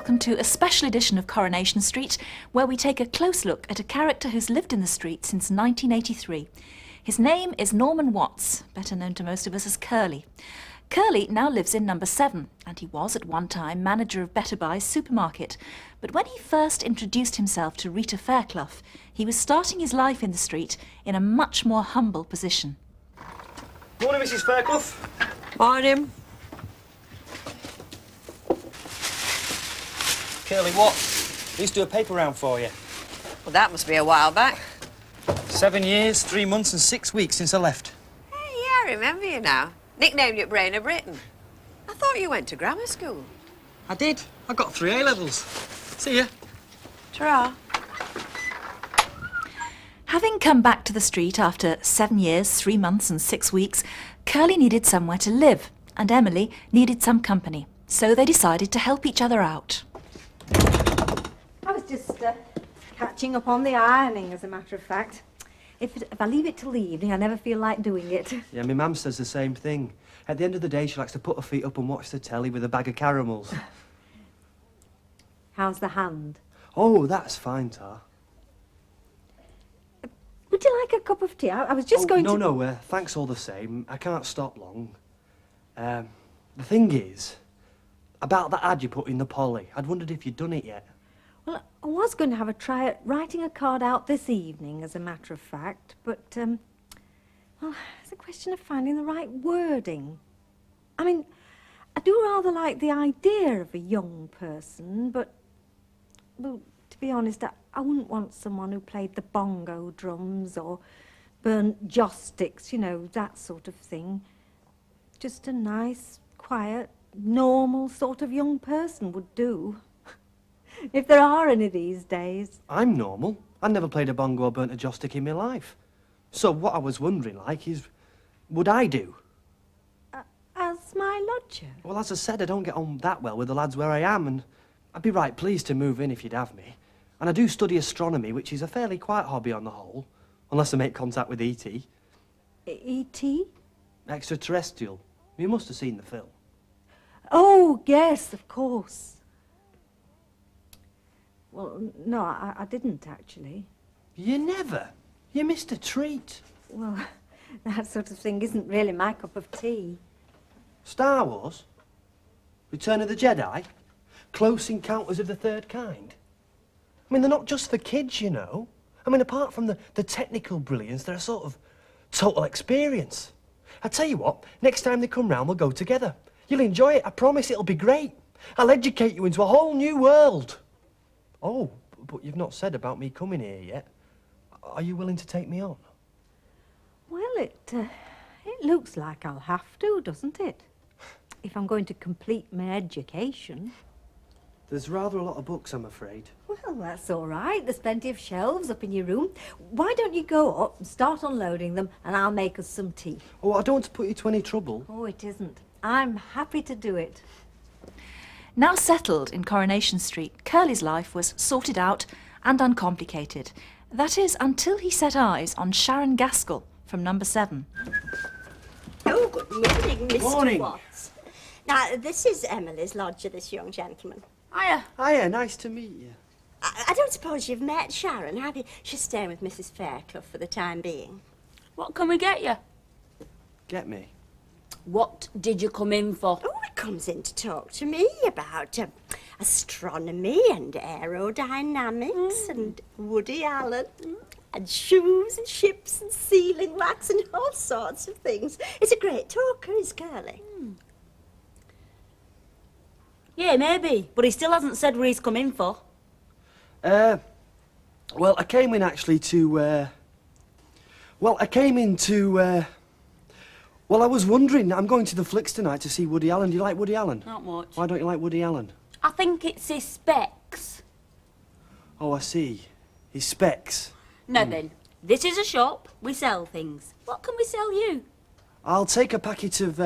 welcome to a special edition of Coronation Street, where we take a close look at a character who's lived in the street since 1983. His name is Norman Watts, better known to most of us as Curly. Curly now lives in number 7, and he was at one time manager of Better Buy's supermarket. But when he first introduced himself to Rita Fairclough, he was starting his life in the street in a much more humble position. Morning, Mrs. Fairclough. Morning. Curly Watts. I used to do a paper round for you. Well, that must be a while back. 7 years, 3 months and 6 weeks since I left. Hey, yeah, I remember you now. Nicknamed you Brain of Britain. I thought you went to grammar school. I did. I got 3 A-levels. See ya. Ta-ra. Having come back to the street after 7 years, 3 months and 6 weeks, Curly needed somewhere to live, and Emily needed some company. So they decided to help each other out. I was just catching up on the ironing, as a matter of fact. If I leave it till the evening, I never feel like doing it. Yeah, my mum says the same thing. At the end of the day, she likes to put her feet up and watch the telly with a bag of caramels. How's the hand? Oh, that's fine, Tar. Would you like a cup of tea? I was just going to... No, thanks all the same. I can't stop long. The thing is, about that ad you put in the Polly, I'd wondered if you'd done it yet. Well, I was going to have a try at writing a card out this evening, as a matter of fact, but, well, it's a question of finding the right wording. I mean, I do rather like the idea of a young person, but, well, to be honest, I wouldn't want someone who played the bongo drums or burnt joss sticks, you know, that sort of thing. Just a nice, quiet, normal sort of young person would do. If there are any these days. I'm normal. I never played a bongo or burnt a joss stick in my life. So what I was wondering, like, is, would I do? As my lodger? Well, as I said, I don't get on that well with the lads where I am, and I'd be right pleased to move in if you'd have me. And I do study astronomy, which is a fairly quiet hobby on the whole, unless I make contact with E.T. E.T.? Extraterrestrial. You must have seen the film. Oh, yes, of course. Well, no, I didn't, actually. You never? You missed a treat. Well, that sort of thing isn't really my cup of tea. Star Wars? Return of the Jedi? Close Encounters of the Third Kind? I mean, they're not just for kids, you know. I mean, apart from the technical brilliance, they're a sort of total experience. I tell you what, next time they come round, we'll go together. You'll enjoy it, I promise it'll be great. I'll educate you into a whole new world. Oh, but you've not said about me coming here yet. Are you willing to take me on? Well, it looks like I'll have to, doesn't it? If I'm going to complete my education. There's rather a lot of books, I'm afraid. Well, that's all right. There's plenty of shelves up in your room. Why don't you go up and start unloading them, and I'll make us some tea. Oh, I don't want to put you to any trouble. Oh, it isn't. I'm happy to do it. Now settled in Coronation Street, Curly's life was sorted out and uncomplicated. That is, until he set eyes on Sharon Gaskell from number 7. Oh, good morning, Mr. Morning. Watts. Now, this is Emily's lodger, this young gentleman. Hiya. Hiya, nice to meet you. I don't suppose you've met Sharon, have you? She's staying with Mrs. Fairclough for the time being. What can we get you? Get me? What did you come in for? Oh, he comes in to talk to me about astronomy and aerodynamics and Woody Allen and shoes and ships and sealing wax and all sorts of things. He's a great talker, is Curly. Yeah, maybe, but he still hasn't said where he's come in for. Well, I came in actually to, well, I was wondering, I'm going to the flicks tonight to see Woody Allen. Do you like Woody Allen? Not much. Why don't you like Woody Allen? I think it's his specs. Oh, I see. His specs. Now then, this is a shop. We sell things. What can we sell you? I'll take a packet of,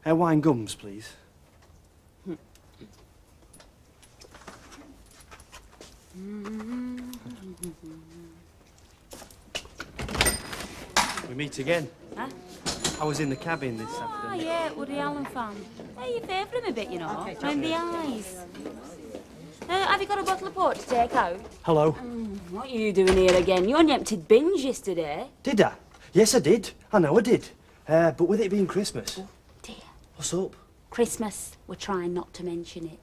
wine gums, please. We meet again. Huh? I was in the cabin this Ah, afternoon. yeah, Woody Allen fan. Hey, you favour him a bit, you know. Mind the eyes. Have you got a bottle of port to take out? Hello. What are you doing here again? You only emptied bins yesterday. Did I? Yes, I did. I know I did. But with it being Christmas... Dear. What's up? Christmas, we're trying not to mention it.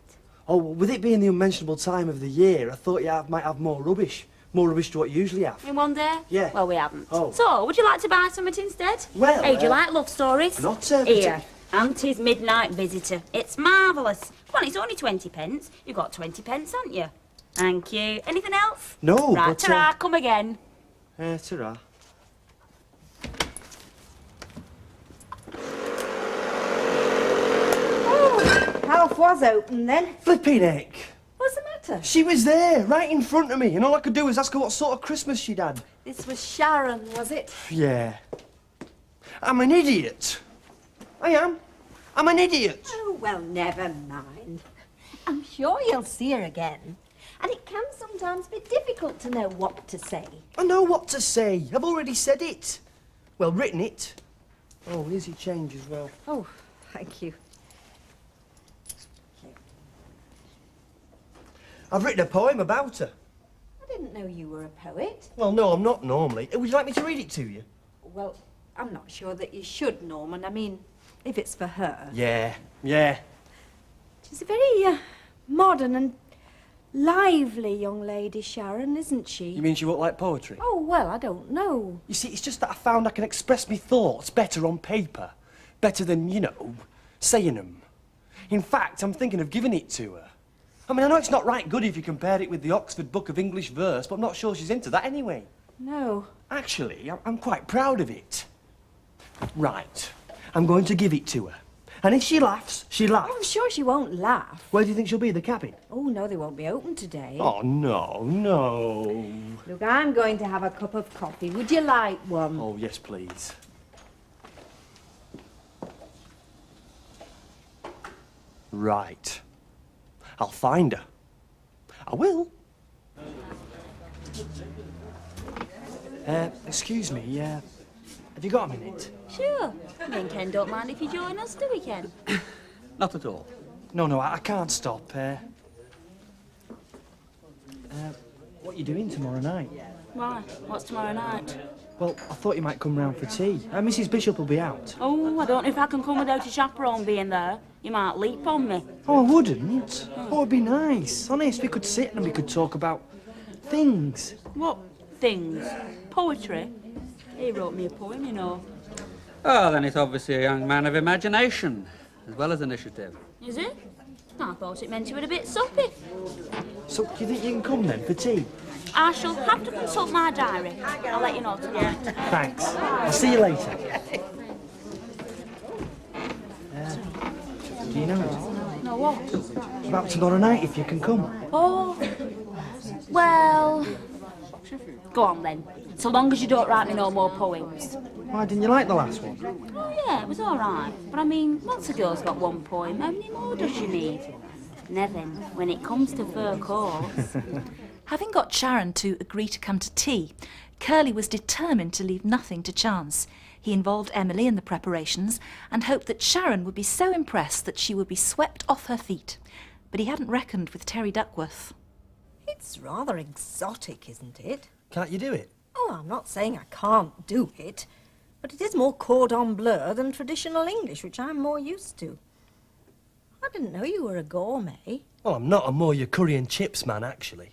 Oh, well, with it being the unmentionable time of the year, I thought you might have more rubbish. More rubbish to what you usually have. In one day? Yeah. Well, we haven't. Oh. So, would you like to buy something instead? Well, Hey, do you like love stories? not, Here, Auntie's Midnight Visitor. It's marvellous. Come on, it's only 20 pence. You've got 20 pence, haven't you? Thank you. Anything else? No, Right, but... ta-ra, come again. Ta-ra. Half was open then. Flipping heck. What's the matter? She was there, right in front of me, and all I could do was ask her what sort of Christmas she'd had. This was Sharon, was it? Yeah. I'm an idiot. I am. I'm an idiot. Oh, well, never mind. I'm sure you'll see her again. And it can sometimes be difficult to know what to say. I know what to say. I've already said it. Well, written it. Oh, here's your change as well. Oh, thank you. I've written a poem about her. I didn't know you were a poet. Well, no, I'm not normally. Would you like me to read it to you? Well, I'm not sure that you should, Norman. I mean, if it's for her. Yeah. She's a very modern and lively young lady, Sharon, isn't she? You mean she won't like poetry? Oh, well, I don't know. You see, it's just that I found I can express my thoughts better on paper. Better than, you know, saying them. In fact, I'm thinking of giving it to her. I mean, I know it's not right good if you compare it with the Oxford Book of English Verse, but I'm not sure she's into that anyway. No. Actually, I'm quite proud of it. Right. I'm going to give it to her. And if she laughs, she laughs. Oh, I'm sure she won't laugh. Where do you think she'll be? The cabin? Oh, no, they won't be open today. Oh, no. Look, I'm going to have a cup of coffee. Would you like one? Oh, yes, please. Right. I'll find her. I will. Excuse me, have you got a minute? Sure. Me and Ken don't mind if you join us, do we, Ken? Not at all. No, I can't stop. What are you doing tomorrow night? Why? What's tomorrow night? Well, I thought you might come round for tea. Mrs. Bishop will be out. Oh, I don't know if I can come without a chaperone being there. You might leap on me. Oh, I wouldn't. Oh, it'd be nice. Honest, we could sit and we could talk about things. What things? Poetry? He wrote me a poem, you know. Oh, then it's obviously a young man of imagination, as well as initiative. Is it? I thought it meant you were a bit soppy. So, do you think you can come then for tea? I shall have to consult my diary. I'll let you know tonight. Thanks. I'll see you later. Do you know No, what? about tomorrow night, if you can come? Oh, well, go on then. So long as you don't write me no more poems. Why didn't you like the last one? Oh yeah, it was all right. But I mean, lots of girls got one poem. How many more does she need? Nevin, when it comes to fur coats. Having got Sharon to agree to come to tea, Curly was determined to leave nothing to chance. He involved Emily in the preparations and hoped that Sharon would be so impressed that she would be swept off her feet. But he hadn't reckoned with Terry Duckworth. It's rather exotic, isn't it? Can't you do it? Oh, I'm not saying I can't do it, but it is more cordon bleu than traditional English, which I'm more used to. I didn't know you were a gourmet. Well, I'm not. I'm more your curry and chips man, actually.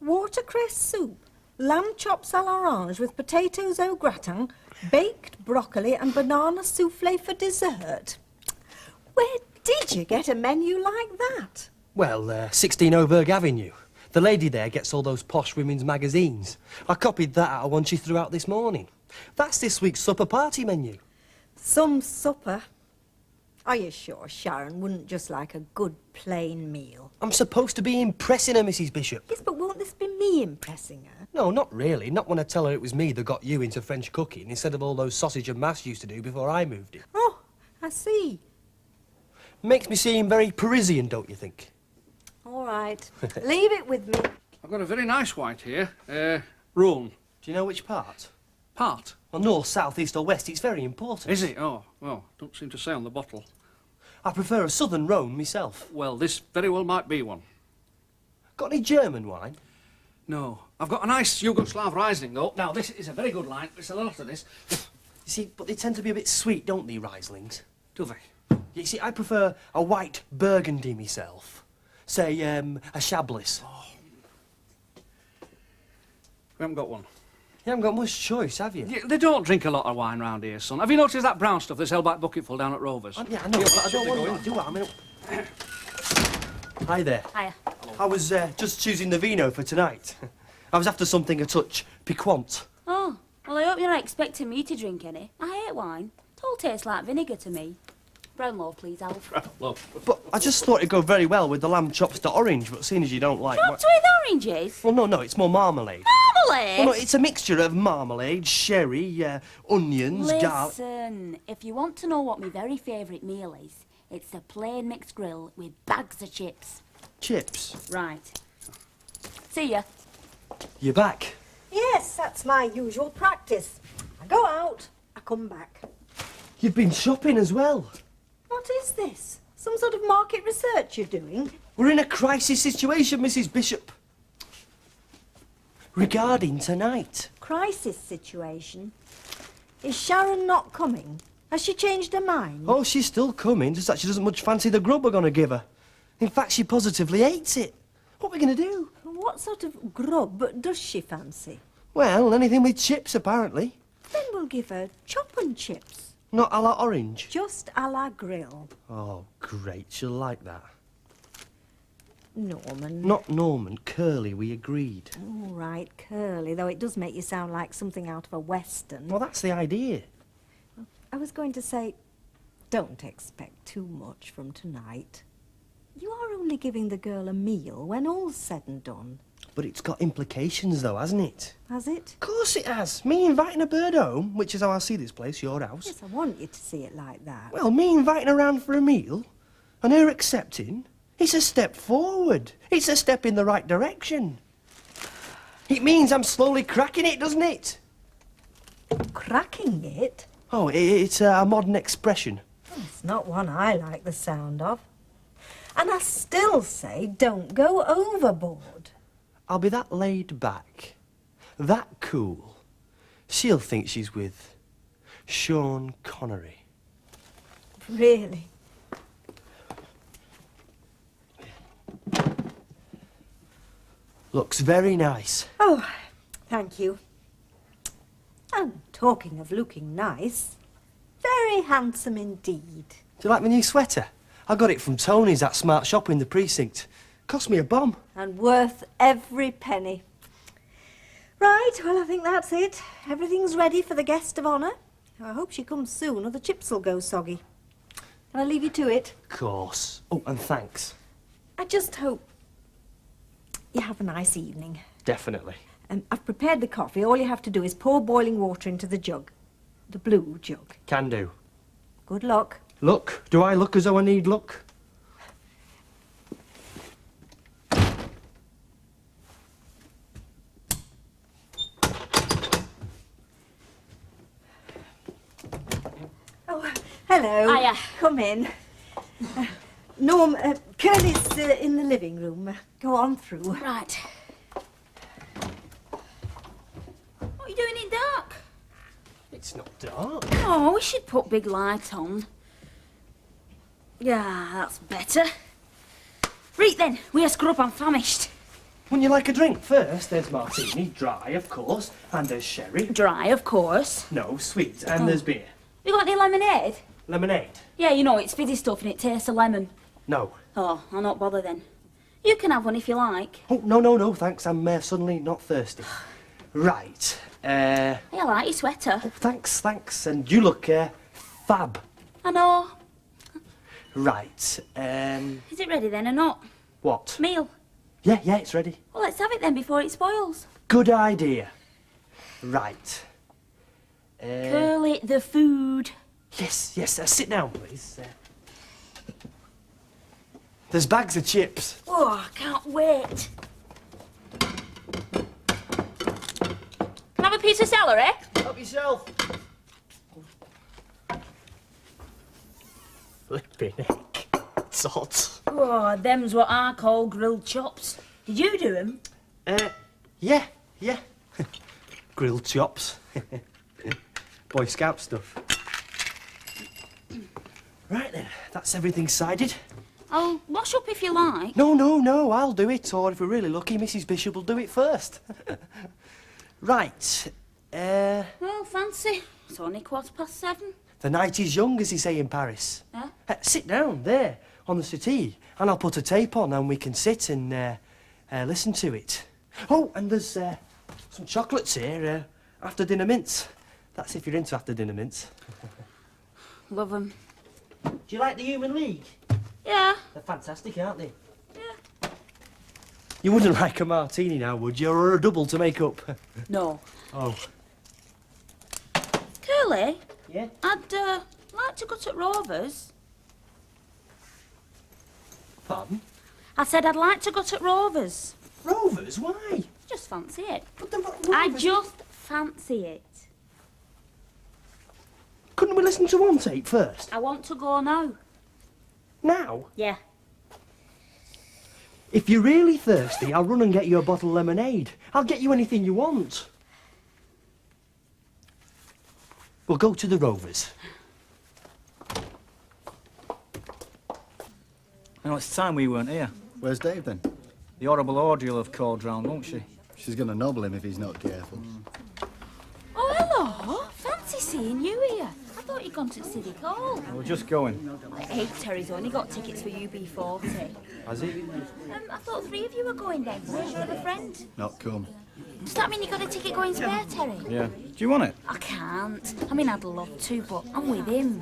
Watercress soup, lamb chops à l'orange with potatoes au gratin, baked broccoli and banana soufflé for dessert. Where did you get a menu like that? Well, 16 Oberg Avenue. The lady there gets all those posh women's magazines. I copied that out of one she threw out this morning. That's this week's supper party menu. Some supper. Are you sure Sharon wouldn't just like a good plain meal? I'm supposed to be impressing her, Mrs. Bishop. Yes, but won't this be me impressing her? No, not really. Not when I tell her it was me that got you into French cooking instead of all those sausage and mash you used to do before I moved in. Oh, I see. Makes me seem very Parisian, don't you think? All right. Leave it with me. I've got a very nice white here. Rhone. Do you know which part? Part. Well, north, south, east or west, it's very important. Is it? Oh, well, don't seem to say on the bottle. I prefer a southern Rhone myself. Well, this very well might be one. Got any German wine? No. I've got a nice Yugoslav Riesling, though. Now, this is a very good line. It's a lot of this. You see, but they tend to be a bit sweet, don't they, Rieslings? Do they? You see, I prefer a white Burgundy myself. Say, a Chablis. We haven't got one. You haven't got much choice, have you? Yeah, they don't drink a lot of wine round here, son. Have you noticed that brown stuff that's held by bucketful down at Rovers? Yeah, I know, Yeah, but I don't they're want to going. do it. I mean... Hi there. Hiya. I was just choosing the vino for tonight. I was after something a touch piquant. Oh, well, I hope you're not expecting me to drink any. I hate wine. It all tastes like vinegar to me. Brown law, please, Alf. Look. But I just thought it'd go very well with the lamb chops to orange, but seeing as you don't like... Chopped with oranges? Well, no, it's more marmalade. Marmalade? Well, no, it's a mixture of marmalade, sherry, onions, garlic... Listen, if you want to know what my very favourite meal is, it's a plain mixed grill with bags of chips. Chips. Right. See ya. You're back. Yes, that's my usual practice. I go out, I come back. You've been shopping as well. What is this? Some sort of market research you're doing? We're in a crisis situation, Mrs. Bishop. Regarding tonight. Crisis situation? Is Sharon not coming? Has she changed her mind? Oh, she's still coming, just that she doesn't much fancy the grub we're going to give her. In fact, she positively hates it. What are we going to do? What sort of grub does she fancy? Well, anything with chips, apparently. Then we'll give her chop and chips. Not a la orange. Just a la grill. Oh, great. She'll like that. Norman. Not Norman, Curly, we agreed. All right, curly, though it does make you sound like something out of a western. Well, that's the idea. I was going to say, don't expect too much from tonight. You are only giving the girl a meal when all's said and done. But it's got implications, though, hasn't it? Has it? Of course it has. Me inviting a bird home, which is how I see this place, your house. Yes, I want you to see it like that. Well, me inviting her round for a meal, and her accepting, it's a step forward. It's a step in the right direction. It means I'm slowly cracking it, doesn't it? Cracking it? Oh, it's a modern expression. It's not one I like the sound of. And I still say don't go overboard. I'll be that laid back, that cool. She'll think she's with Sean Connery. Really? Looks very nice. Oh, thank you. And talking of looking nice, very handsome indeed. Do you like my new sweater? I got it from Tony's, that smart shop in the precinct. Cost me a bomb. And worth every penny. Right, well, I think that's it. Everything's ready for the guest of honour. I hope she comes soon, or the chips will go soggy. Can I leave you to it? Of course. Oh, and thanks. I just hope you have a nice evening. Definitely. I've prepared the coffee. All you have to do is pour boiling water into the jug. The blue jug. Can do. Good luck. Look? Do I look as though I need luck? Oh, hello. Hiya. Come in. Norm, Curly's in the living room. Go on through. Right. What are you doing in dark? It's not dark. Oh, we should put big light on. Yeah, that's better. Right then, we're scrub, I'm famished. Wouldn't you like a drink first? There's martini, dry, of course, and there's sherry. Dry, of course. No, sweet, and there's beer. You got any lemonade? Lemonade? Yeah, you know, it's fizzy stuff and it tastes of lemon. No. Oh, I'll not bother then. You can have one if you like. Oh, no, thanks. I'm suddenly not thirsty. Right. I like your sweater. Oh, thanks. And you look, fab. I know. Right, Is it ready then or not? what? Meal. Yeah, it's ready. Well, let's have it then before it spoils. Good idea. Right. Curly the food. Yes, sit down, please. There's bags of chips. Oh, I can't wait. Can I have a piece of celery? Help yourself. Flipping heck. It's hot. Oh, them's what I call grilled chops. Did you do them? Yeah. Grilled chops. Boy Scout stuff. Right then, that's everything sided. I'll wash up if you like. No, I'll do it, or if we're really lucky, Mrs. Bishop will do it first. Right, Well, fancy. It's only 7:15. the night is young, as they say in Paris. Huh? Sit down there on the settee, and I'll put a tape on, and we can sit and listen to it. Oh, and there's some chocolates here, after dinner mints. That's if you're into after dinner mints. Love them. Do you like the Human League? Yeah. They're fantastic, aren't they? Yeah. You wouldn't like a martini now, would you? Or a double to make up? No. Oh. Curly, Yeah? I'd like to go to Rovers. Pardon? I said I'd like to go to Rovers. Rovers? Why? Just fancy it. But the I Rovers... just fancy it. Couldn't we listen to one tape first? I want to go now. Now? Yeah. If you're really thirsty, I'll run and get you a bottle of lemonade. I'll get you anything you want. We'll go to the Rovers. You know, it's time we weren't here. Where's Dave then? The horrible orgy will have called round, won't she? She's gonna nobble him if he's not careful. Oh, hello. Fancy seeing you here. I thought you'd gone to Civic Hall. We're just going. Hey, Terry's only got tickets for UB40. Has he? I thought 3 of you were going then. Where's your other friend? Not come. Does that mean you got a ticket going spare, Terry? Yeah. Do you want it? I can't. I mean, I'd love to, but I'm with him.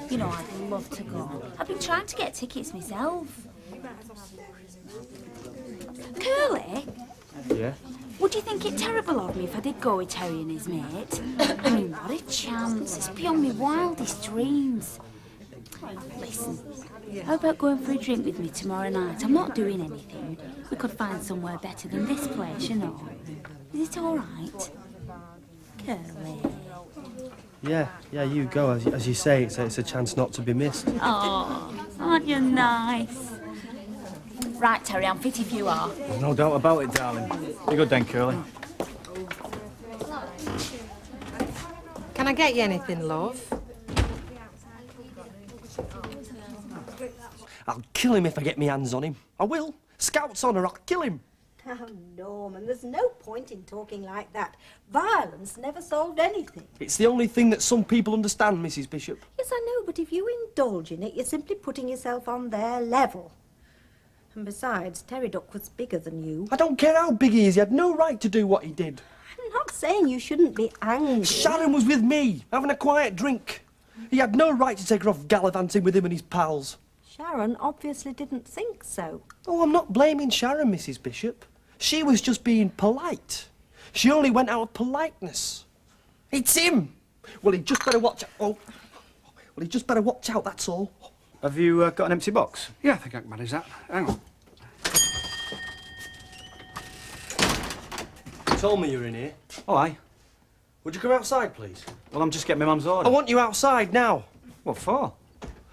You know, I'd love to go. I've been trying to get tickets myself. Curly, Yeah? would you think it terrible of me if I did go with Terry and his mate? I mean, what a chance. It's beyond my wildest dreams. Listen, how about going for a drink with me tomorrow night? I'm not doing anything. We could find somewhere better than this place, you know. Is it all right? Curly. Yeah, you go. As you say, it's a chance not to be missed. Oh, aren't you nice? Right, Terry, I'm fit if you are. There's no doubt about it, darling. You good then, Curly? Can I get you anything, love? I'll kill him if I get my hands on him. I will. Scout's honour, I'll kill him. Oh, Norman, there's no point in talking like that. Violence never solved anything. It's the only thing that some people understand, Mrs. Bishop. Yes, I know, but if you indulge in it, you're simply putting yourself on their level. And besides, Terry Duck was bigger than you. I don't care how big he is, he had no right to do what he did. I'm not saying you shouldn't be angry. Sharon was with me, having a quiet drink. He had no right to take her off gallivanting with him and his pals. Sharon obviously didn't think so. Oh, I'm not blaming Sharon, Mrs. Bishop. She was just being polite. She only went out of politeness. It's him. Well, he just better watch out. Oh. Well, he just better watch out, that's all. Have you got an empty box? Yeah, I think I can manage that. Hang on. You told me you were in here. Oh, aye. Would you come outside, please? Well, I'm just getting my mum's order. I want you outside now. What for?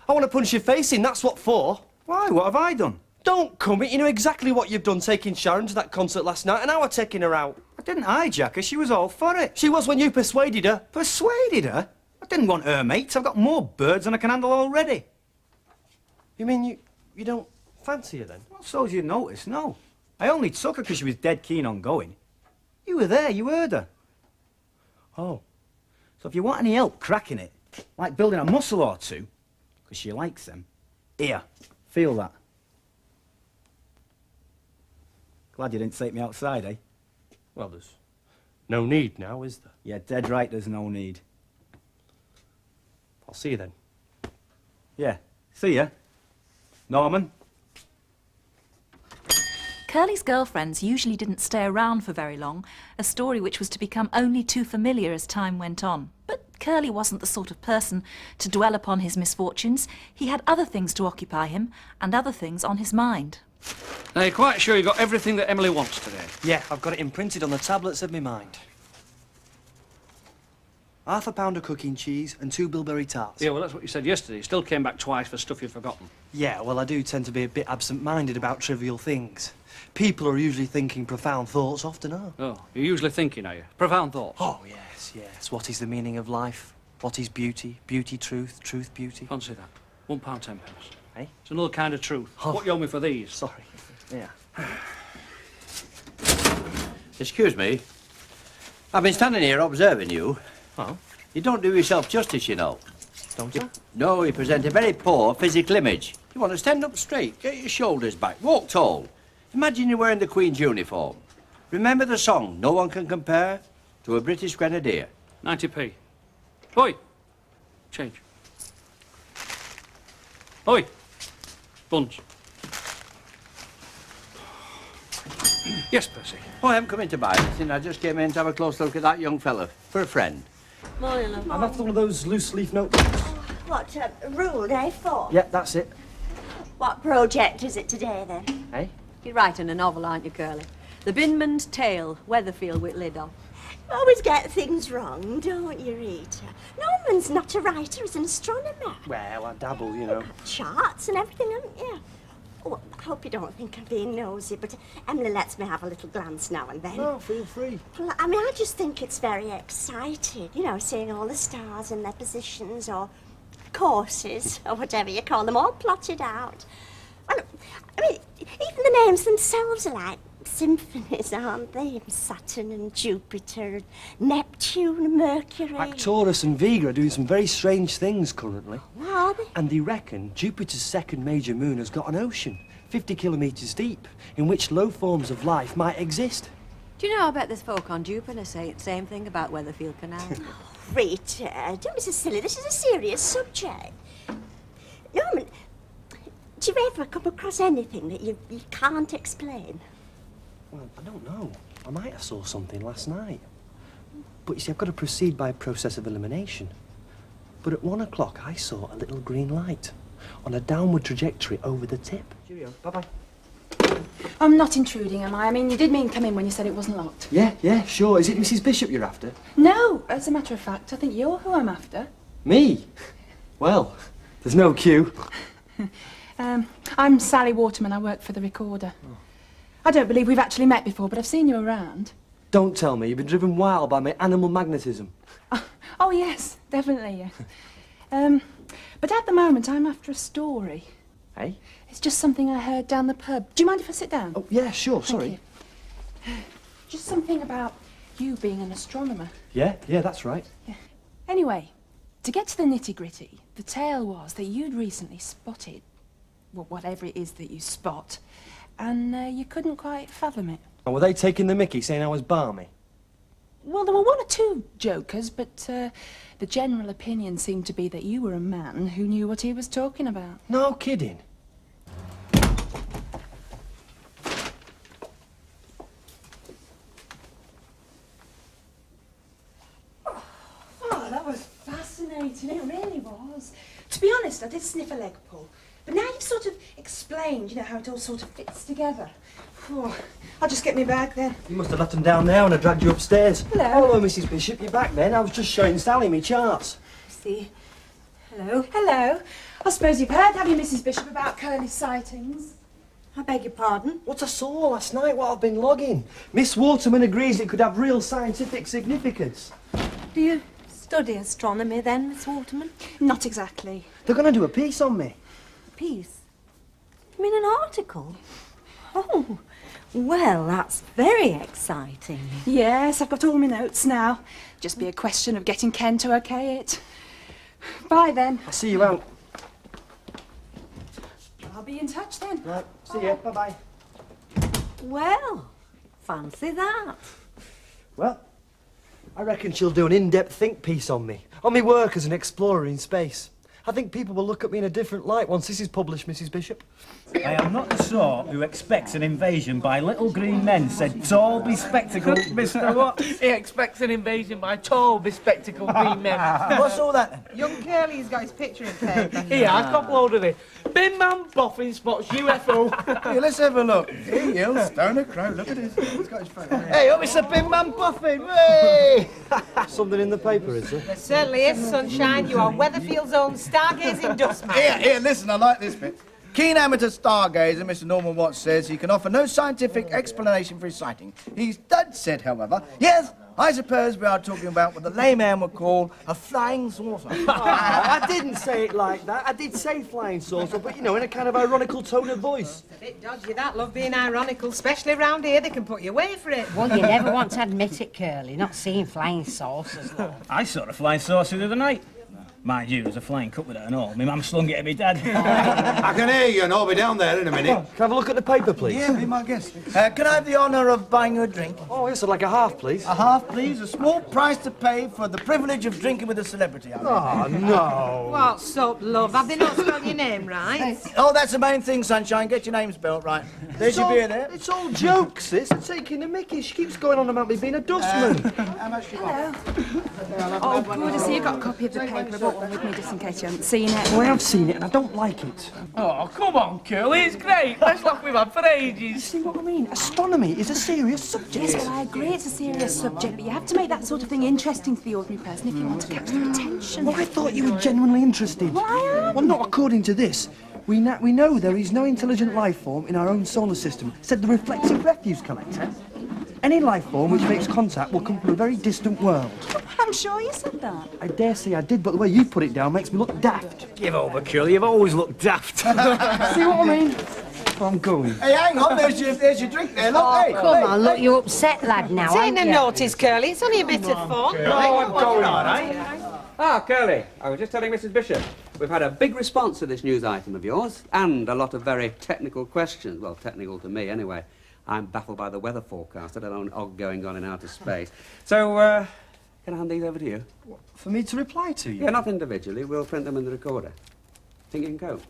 I want to punch your face in, that's what for. Why? What have I done? Don't come it. You know exactly what you've done taking Sharon to that concert last night, and now we're taking her out. I didn't hijack her. She was all for it. She was when you persuaded her. Persuaded her? I didn't want her mates. I've got more birds than I can handle already. You mean you don't fancy her then? Well, so as you notice, no. I only took her because she was dead keen on going. You were there. You heard her. Oh. So if you want any help cracking it, like building a muscle or two, because she likes them, here, feel that. Glad you didn't take me outside, eh? Well, there's no need now, is there? Yeah, dead right, there's no need. I'll see you then. Yeah, see ya. Norman? Curly's girlfriends usually didn't stay around for very long, a story which was to become only too familiar as time went on. But Curly wasn't the sort of person to dwell upon his misfortunes. He had other things to occupy him, and other things on his mind. Now, you're quite sure you got everything that Emily wants today? Yeah, I've got it imprinted on the tablets of my mind. half a pound of cooking cheese and 2 bilberry tarts. Yeah, well, that's what you said yesterday. You still came back twice for stuff you'd forgotten. Yeah, well, I do tend to be a bit absent-minded about trivial things. People are usually thinking profound thoughts, often are. Oh, you're usually thinking, are you? Profound thoughts? Oh, yes, yes. What is the meaning of life? What is beauty? Beauty, truth, truth, beauty. Fancy that. £1.10. Eh? It's another kind of truth. Oh. What you owe me for these? Sorry. Yeah. Excuse me. I've been standing here observing you. Well? You don't do yourself justice, you know. Don't you? No, you present a very poor physical image. You want to stand up straight, get your shoulders back, walk tall. Imagine you're wearing the Queen's uniform. Remember the song, No One Can Compare to a British Grenadier? 90p. Oi! Change. Oi! Buns. Yes, Percy. Oh, I haven't come in to buy anything. I just came in to have a close look at that young fella for a friend. Morning, love. I'm after one of those loose leaf notebooks. What, ruled A4? Yeah, that's it. What project is it today, then? Hey? You're writing a novel, aren't you, Curly? The Binman's Tale, Weatherfield with lid on. You always get things wrong, don't you, Rita? Norman's not a writer, he's an astronomer. Well, I dabble, you know. Charts and everything, haven't you? Oh, I hope you don't think I'm being nosy, but Emily lets me have a little glance now and then. Oh, feel free. Well, I mean, I just think it's very exciting, you know, seeing all the stars and their positions or courses or whatever you call them, all plotted out. Well, I mean, even the names themselves are like symphonies, aren't they? Saturn and Jupiter, Neptune and Mercury. Like Taurus and Vega are doing some very strange things currently. What are they? And they reckon Jupiter's second major moon has got an ocean, 50 kilometres deep, in which low forms of life might exist. Do you know, I bet there's folk on Jupiter say the same thing about Weatherfield Canal. Rita, don't be so silly. This is a serious subject. Norman, do you ever come across anything that you can't explain? Well, I don't know. I might have saw something last night. But you see, I've got to proceed by a process of elimination. But at 1 o'clock, I saw a little green light on a downward trajectory over the tip. Cheerio. Bye-bye. I'm not intruding, am I? I mean, you did mean come in when you said it wasn't locked. Yeah, sure. Is it Mrs. Bishop you're after? No, as a matter of fact, I think you're who I'm after. Me? Well, there's no queue. I'm Sally Waterman. I work for the Recorder. Oh. I don't believe we've actually met before, but I've seen you around. Don't tell me you've been driven wild by my animal magnetism. Oh, yes, definitely, yes. But at the moment, I'm after a story. Hey? It's just something I heard down the pub. Do you mind if I sit down? Oh, yeah, sure, Thank sorry. you. Just something about you being an astronomer. Yeah, that's right. Anyway, to get to the nitty-gritty, the tale was that you'd recently spotted, well, whatever it is that you spot, and you couldn't quite fathom it. And were they taking the mickey, saying I was balmy? Well, there were one or two jokers, but the general opinion seemed to be that you were a man who knew what he was talking about. No kidding. Oh, that was fascinating. It really was. To be honest, I did sniff a leg pull. But now you've sort of explained, you know, how it all sort of fits together. Oh, I'll just get me bag then. You must have left them down there when I dragged you upstairs. Hello. Hello, Mrs. Bishop. You're back then. I was just showing Sally me charts. See. Hello. Hello. I suppose you've heard, have you, Mrs. Bishop, about Curly's sightings? I beg your pardon? What I saw last night, what I've been logging. Miss Waterman agrees it could have real scientific significance. Do you study astronomy then, Miss Waterman? Not exactly. They're going to do a piece on me. Piece? You mean an article? Oh, well, that's very exciting. Yes, I've got all my notes now. Just be a question of getting Ken to okay it. Bye then. I'll see you out. I'll be in touch then. Right, see ya. Bye-bye. Well, fancy that. Well, I reckon she'll do an in-depth think piece on me work as an explorer in space. I think people will look at me in a different light once this is published, Mrs. Bishop. I am not the sort who expects an invasion by little green men, said tall, bespectacled Mr. What? He expects an invasion by tall, bespectacled green men. What's all that then? Young Curly's got his picture in paper. Here, I've got hold of it. Bin man boffin spots UFO. Here, let's have a look. Here, you Stoner Crow, look at this. He's got his photo. Hey, up, Mr. Binman Buffin! Hey! Something in the paper, is there? There certainly is, Sunshine. You are Weatherfield's own stargazing dustman. Here, listen, I like this bit. Keen amateur stargazer, Mr. Norman Watts says he can offer no scientific explanation for his sighting. He's dead set, however. Yes, I suppose we are talking about what the layman would call a flying saucer. I didn't say it like that. I did say flying saucer, but, you know, in a kind of ironical tone of voice. It's a bit dodgy, that, love being ironical, especially around here. They can put you away for it. Well, you never want to admit it, Curly, not seeing flying saucers, love. I saw a flying saucer the other night. Mind you, there's a flying cup with it and all. My mum slung it at me dad. I can hear you, and I'll be down there in a minute. Can I have a look at the paper, please? Yeah, be my guest. Can I have the honour of buying you a drink? Oh, yes, I'd like a half, please. A half, please. A small price to pay for the privilege of drinking with a celebrity. Oh, no. What's up, love? Have they not spelled your name right? Oh, that's the main thing, Sunshine. Get your name spelled right. There's your beer there. It's all jokes, sis. It's taking the mickey. She keeps going on about me being a dustman. How much do you want? Oh, good to see you got a copy of the paper. I brought one with me just in case you haven't seen it. Oh, I have seen it, and I don't like it. Oh, come on, Curly, it's great. Best luck we've had for You ages. see what I mean? Astronomy is a serious subject. Yes, well, I agree it's a serious subject, but you have to make that sort of thing interesting to the ordinary person if you want to catch their attention. Well, I thought you were genuinely interested. Well, I am. Well, not according to this. We know there is no intelligent life form in our own solar system, said the reflective refuse collector. Any life form which makes contact will come from a very distant world. I'm sure you said that. I dare say I did, but the way you put it down makes me look daft. Give over, Curly. You've always looked daft. See what I mean? I'm going. Hey, hang on. There's your drink there. Look, Oh, hey. come on, look, you're upset, lad, now, Take aren't no you? notice, Curly. It's only a bit of fun. I'm going, all right. Ah, Curly, I was just telling Mrs. Bishop. We've had a big response to this news item of yours, and a lot of very technical questions. Well, technical to me, anyway. I'm baffled by the weather forecast, let alone Og going on in outer space. So, can I hand these over to you? What, for me to reply to you? Yeah, not individually. We'll print them in the recorder. Think you can go? Of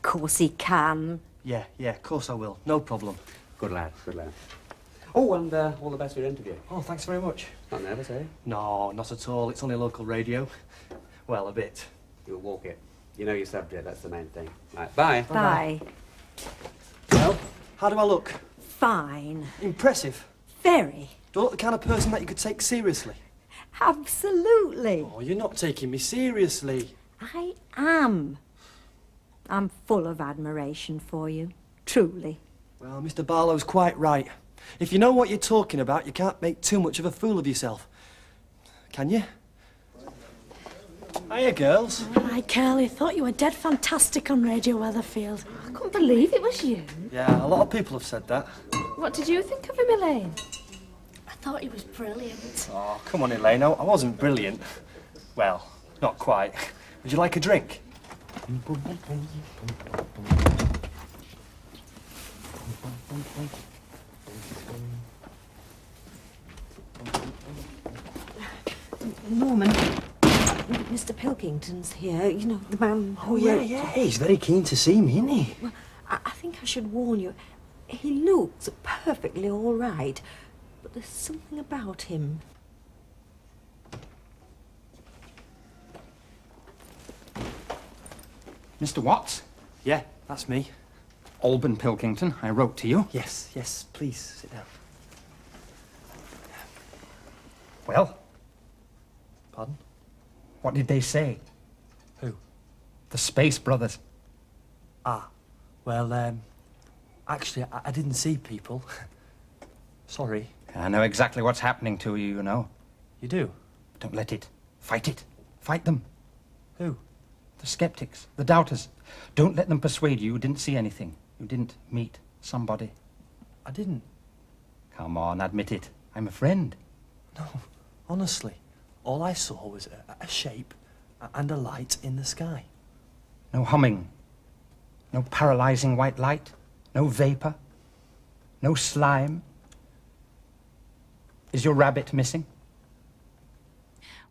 course he can. Yeah, of course I will. No problem. Good lad, good lad. Oh, and all the best for your interview. Oh, thanks very much. Not nervous, eh? No, not at all. It's only local radio. Well, a bit. You'll walk it. You know your subject, that's the main thing. Right, bye. Bye. Well, how do I look? Fine. Impressive. Very. Do I look the kind of person that you could take seriously? Absolutely. Oh, you're not taking me seriously. I am. I'm full of admiration for you. Truly. Well, Mr. Barlow's quite right. If you know what you're talking about, you can't make too much of a fool of yourself. Can you? Hiya, girls. Hi, Curly. Thought you were dead fantastic on Radio Weatherfield. I couldn't believe it was you. Yeah, a lot of people have said that. What did you think of him, Elaine? I thought he was brilliant. Oh, come on, Elaine. I wasn't brilliant. Well, not quite. Would you like a drink? Norman, Mr. Pilkington's here. You know, the man who... Oh, yeah. He's very keen to see me, isn't he? Well, I think I should warn you. He looks perfectly all right, but there's something about him. Mr. Watts? Yeah, that's me. Alban Pilkington, I wrote to you. Yes, please, sit down. Well? Pardon? What did they say? Who? The Space Brothers. Ah, well, actually, I didn't see people. Sorry. I know exactly what's happening to you, you know. You do? Don't let it. Fight it. Fight them. Who? The skeptics, the doubters. Don't let them persuade you didn't see anything. You didn't meet somebody. I didn't. Come on, admit it. I'm a friend. No, honestly. All I saw was a shape and a light in the sky. No humming. No paralyzing white light. No vapor. No slime. Is your rabbit missing?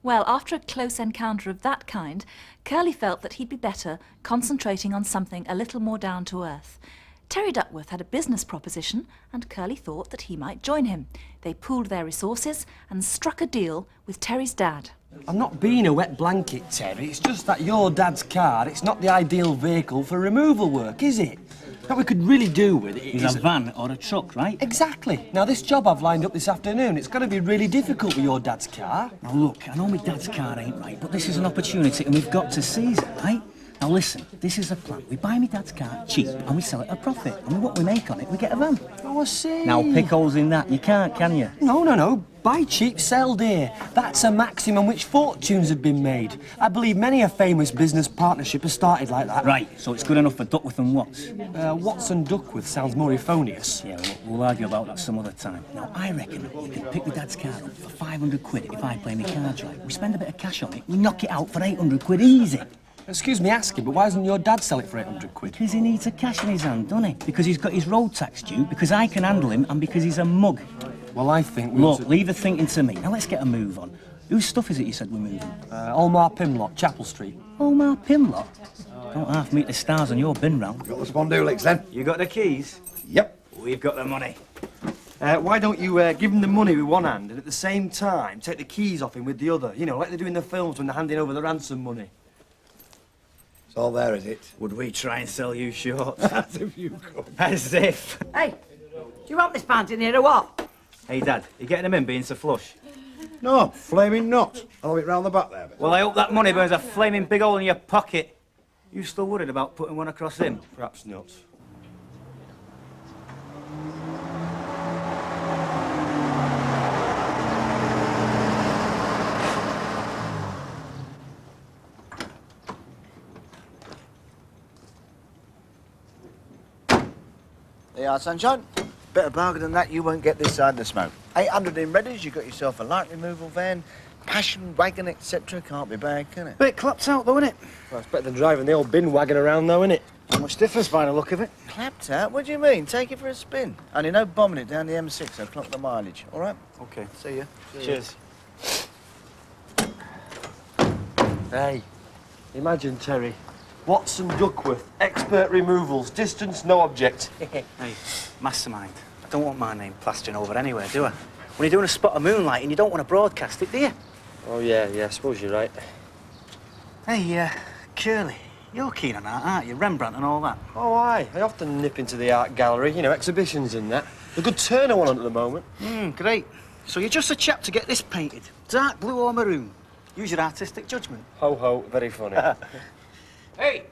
Well, after a close encounter of that kind, Curly felt that he'd be better concentrating on something a little more down to earth. Terry Duckworth had a business proposition, and Curly thought that he might join him. They pooled their resources and struck a deal with Terry's dad. I'm not being a wet blanket, Terry. It's just that your dad's car, it's not the ideal vehicle for removal work, is it? What we could really do with it is a van or a truck, right? Exactly. Now, this job I've lined up this afternoon, it's going to be really difficult with your dad's car. Now, look, I know my dad's car ain't right, but this is an opportunity and we've got to seize it, right? Now, listen, this is the plan. We buy my dad's car cheap and we sell it at a profit. And what we make on it, we get a van. Oh, I see. Now, pick holes in that. You can't, can you? No. Buy cheap, sell dear. That's a maxim on which fortunes have been made. I believe many a famous business partnership has started like that. Right, so it's good enough for Duckworth and Watts? Watts and Duckworth sounds more euphonious. Yeah, we'll argue about that some other time. Now, I reckon you can pick my dad's car up for 500 quid if I play my cards right. We spend a bit of cash on it, we knock it out for 800 quid easy. Excuse me asking, but why doesn't your dad sell it for 800 quid? Because he needs a cash in his hand, doesn't he? Because he's got his road tax due, because I can handle him, and because he's a mug. Well, I think we Look, leave the thinking to me. Now, let's get a move on. Whose stuff is it you said we're moving? Olmar Pimlock, Chapel Street. Olmar Pimlock? Don't half meet the stars on your bin round. Got the Spondulix, then? You got the keys? Yep. We've got the money. Why don't you give him the money with one hand and at the same time take the keys off him with the other? You know, like they do in the films when they're handing over the ransom money. It's all there, is it? Would we try and sell you short? As if you could. As if. Hey, do you want this pant in here or what? Hey, Dad, you getting them in being so flush? No, flaming not. I'll have it round the back there. Well, I hope that money burns a flaming big hole in your pocket. You still worried about putting one across him? Perhaps not. There you are, sunshine. Better bargain than that, you won't get this side of the smoke. 800 in Redditch, you got yourself a light removal van, passion wagon, etc. Can't be bad, can it? Bit clapped out, though, innit? Well, it's better than driving the old bin wagon around, though, innit? Not much difference by the look of it. Clapped out? What do you mean? Take it for a spin. Only no bombing it down the M6, so clock the mileage. All right? OK. See ya. Cheers. Hey, imagine, Terry. Watts and Duckworth, expert removals, distance, no object. Hey, mastermind. I don't want my name plastering over anywhere, do I? When you're doing a spot of moonlight and you don't want to broadcast it, do you? Oh, yeah, I suppose you're right. Hey, Curly, you're keen on art, aren't you? Rembrandt and all that. Oh, aye. I often nip into the art gallery, you know, exhibitions and that. A good turner one on at the moment. Great. So you're just a chap to get this painted. Dark blue or maroon. Use your artistic judgment. Ho, ho, very funny. Hey!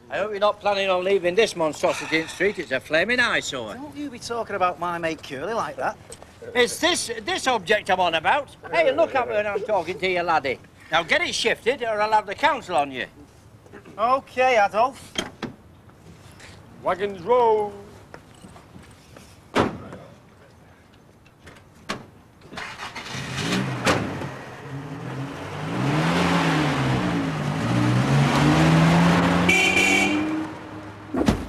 I hope you're not planning on leaving this monstrosity in the street. It's a flaming eyesore. Don't you be talking about my mate Curly like that. It's this object I'm on about. Hey, look at me when I'm talking to you, laddie. Now get it shifted or I'll have the council on you. OK, Adolf. Wagons roll.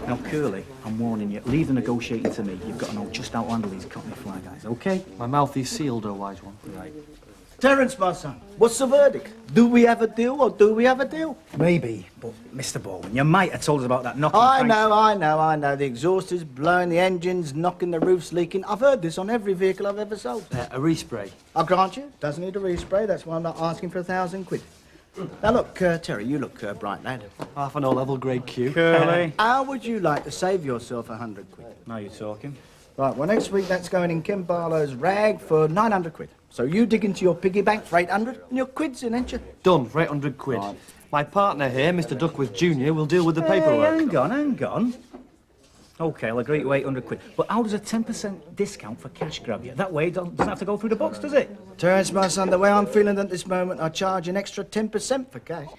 Now, Curly, I'm warning you, leave the negotiating to me. You've got to know just how to handle these Cockney fly guys, OK? My mouth is sealed, oh wise one. Right. Terence, my son, what's the verdict? Do we have a deal or do we have a deal? Maybe, but Mr. Baldwin, you might have told us about that knocking. I know. The exhaust is blowing, the engine's knocking, the roof's leaking. I've heard this on every vehicle I've ever sold. A respray. I'll grant you, doesn't need a respray. That's why I'm not asking for 1,000 quid. Now look, Terry, you look bright lad. Half an O-level grade Q. Curly. How would you like to save yourself 100 quid? Now you're talking. Right, well, next week that's going in Kim Barlow's rag for 900 quid. So you dig into your piggy bank for 800 and your quid's in, ain't you? Done for 800 quid. Right. My partner here, Mr. Duckworth Jr., will deal with the paperwork. Hang on. OK, I'll agree to 800 quid. But how does a 10% discount for cash grab you? That way it doesn't have to go through the books, does it? Terence, my son, the way I'm feeling at this moment, I charge an extra 10% for cash.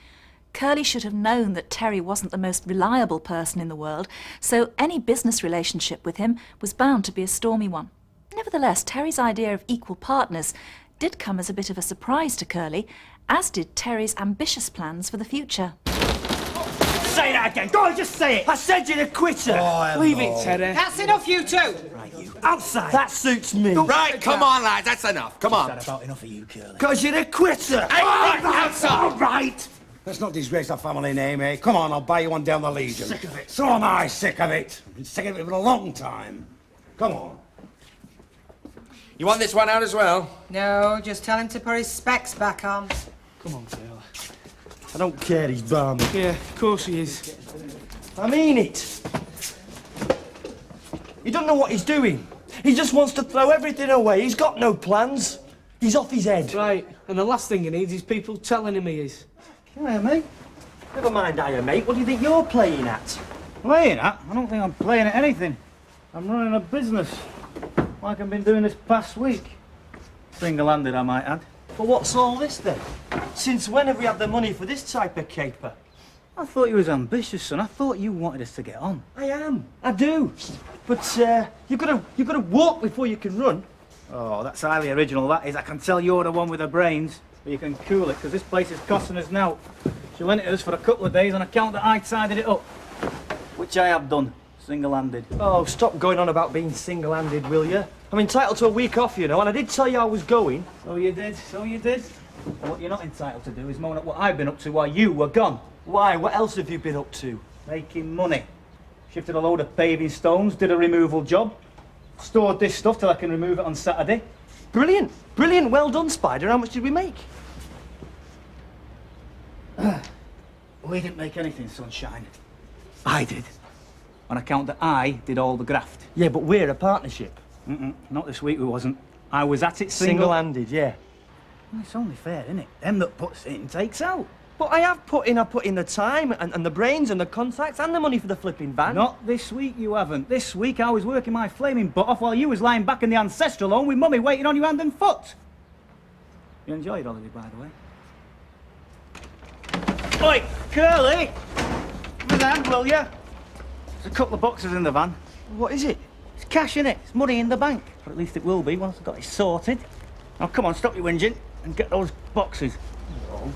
Curly should have known that Terry wasn't the most reliable person in the world, so any business relationship with him was bound to be a stormy one. Nevertheless, Terry's idea of equal partners did come as a bit of a surprise to Curly, as did Terry's ambitious plans for the future. Say that it again. Go on, just say it. I said you're a quitter. Leave it, Terry. That's enough, you two. Right, you. Outside. That suits me. Right, come on, lads, that's enough. Come on. Is that about enough of you, Curly? Because you're a quitter. Hey, right, outside. All right. Let's not disgrace our family name, eh? Come on, I'll buy you one down the Legion. Sick of it. So am I sick of it. I've been sick of it for a long time. Come on. You want this one out as well? No, just tell him to put his specs back on. Come on, Taylor. I don't care, he's balmy. Yeah, of course he is. I mean it. He don't know what he's doing. He just wants to throw everything away. He's got no plans. He's off his head. Right, and the last thing he needs is people telling him he is. Hiya, mate. Never mind, hiya, mate. What do you think you're playing at? Playing at? I don't think I'm playing at anything. I'm running a business, like I've been doing this past week. Single-handed, I might add. But what's all this, then? Since when have we had the money for this type of caper? I thought you was ambitious, son. I thought you wanted us to get on. I am. I do. But, you've got to walk before you can run. Oh, that's highly original, that is. I can tell you're the one with the brains. But you can cool it, because this place is costing us now. She lent it us for a couple of days on account that I tidied it up. Which I have done, single-handed. Oh, stop going on about being single-handed, will you? I'm entitled to a week off, you know, and I did tell you I was going. So you did, so you did. And what you're not entitled to do is moan at what I've been up to while you were gone. Why? What else have you been up to? Making money. Shifted a load of paving stones, did a removal job, stored this stuff till I can remove it on Saturday. Brilliant. Brilliant. Well done, Spider. How much did we make? We didn't make anything, sunshine. I did. On account that I did all the graft. Yeah, but we're a partnership. Not this week we wasn't. I was at it Single-handed, yeah. Well, it's only fair, isn't it? Them that puts in takes out. But I have put in the time and the brains and the contacts and the money for the flipping van. Not this week you haven't. This week I was working my flaming butt off while you was lying back in the ancestral home with Mummy waiting on you hand and foot. You enjoyed holiday, by the way. Oi, Curly! Give me the hand, will ya? There's a couple of boxes in the van. What is it? It's cash in it. It's money in the bank. Or at least it will be once I've got it sorted. Now come on, stop your whinging and get those boxes. Oh.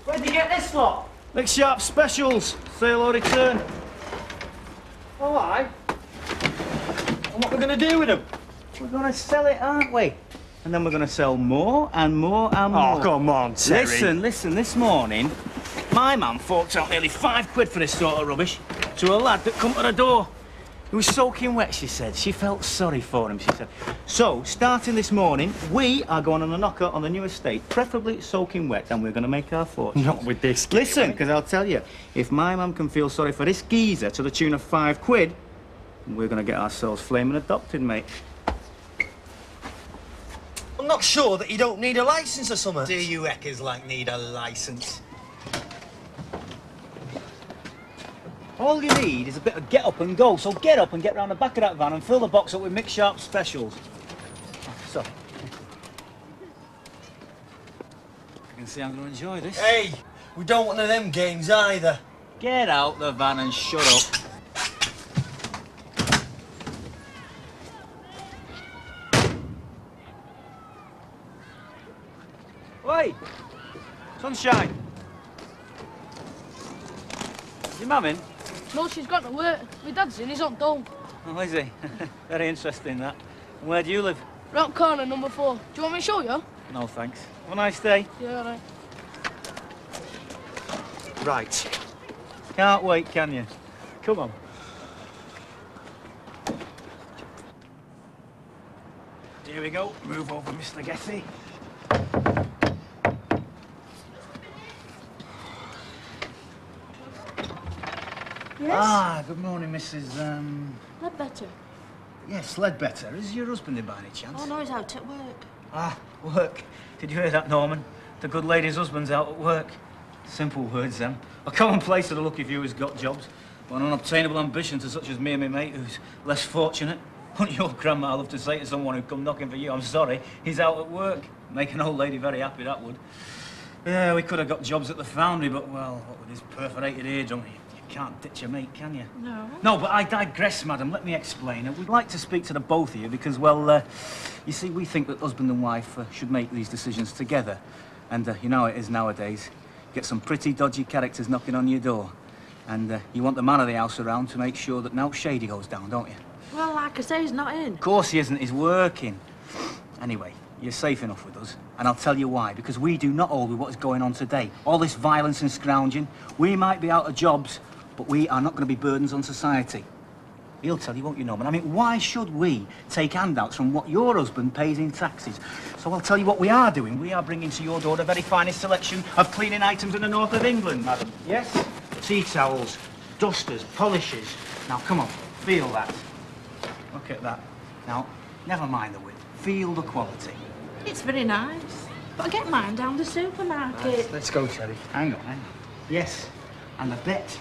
Where'd you get this lot? Big Sharp specials. Sale or return. Oh, aye. And what we're going to do with them? We're going to sell it, aren't we? And then we're going to sell more and more and more. Oh, come on, Terry. Listen, this morning, my man forked out nearly £5 for this sort of rubbish to a lad that come to the door. He was soaking wet, she said. She felt sorry for him, she said. So, starting this morning, we are going on a knocker on the new estate, preferably soaking wet, and we're going to make our fortune. Not with this. Listen, because I'll tell you, if my mum can feel sorry for this geezer to the tune of £5, we're going to get ourselves flaming adopted, mate. I'm not sure that you don't need a licence or something. Do you heckers like need a licence? All you need is a bit of get up and go, so get up and get round the back of that van and fill the box up with Mick Sharp specials. So. You can see I'm going to enjoy this. Hey, we don't want one of them games either. Get out the van and shut up. Oi! Sunshine! Is your mum in? No, she's got to work. My dad's in, he's on dome. Oh, is he? Very interesting, that. And where do you live? Round corner, number 4. Do you want me to show you? No, thanks. Have a nice day. Yeah, all right. Right. Can't wait, can you? Come on. Here we go. Move over, Mr. Getty. Yes? Ah, good morning, Mrs. Ledbetter. Yes, Ledbetter. Is your husband in by any chance? Oh, no, he's out at work. Ah, work. Did you hear that, Norman? The good lady's husband's out at work. Simple words, them. A commonplace to the lucky few who's got jobs, but an unobtainable ambition to such as me and my mate who's less fortunate. Wouldn't your grandma love to say to someone who'd come knocking for you, I'm sorry, he's out at work? Make an old lady very happy, that would. Yeah, we could have got jobs at the foundry, but, well, what with his perforated eardrum, you can't ditch a mate, can you? No. No, but I digress, madam. Let me explain. We'd like to speak to the both of you because, well, you see, we think that husband and wife should make these decisions together. And you know how it is nowadays. Get some pretty dodgy characters knocking on your door. And you want the man of the house around to make sure that no shady goes down, don't you? Well, like I say, he's not in. Of course he isn't, he's working. Anyway, you're safe enough with us, and I'll tell you why. Because we do not hold with what is going on today. All this violence and scrounging. We might be out of jobs, but we are not going to be burdens on society. He'll tell you, won't you, Norman? I mean, why should we take handouts from what your husband pays in taxes? So I'll tell you what we are doing. We are bringing to your door the very finest selection of cleaning items in the north of England, madam. Yes? Tea towels, dusters, polishes. Now, come on, feel that. Look at that. Now, never mind the width. Feel the quality. It's very nice. But I get mine down the supermarket. Let's go, Terry. Hang on, hang on. Yes, and I bet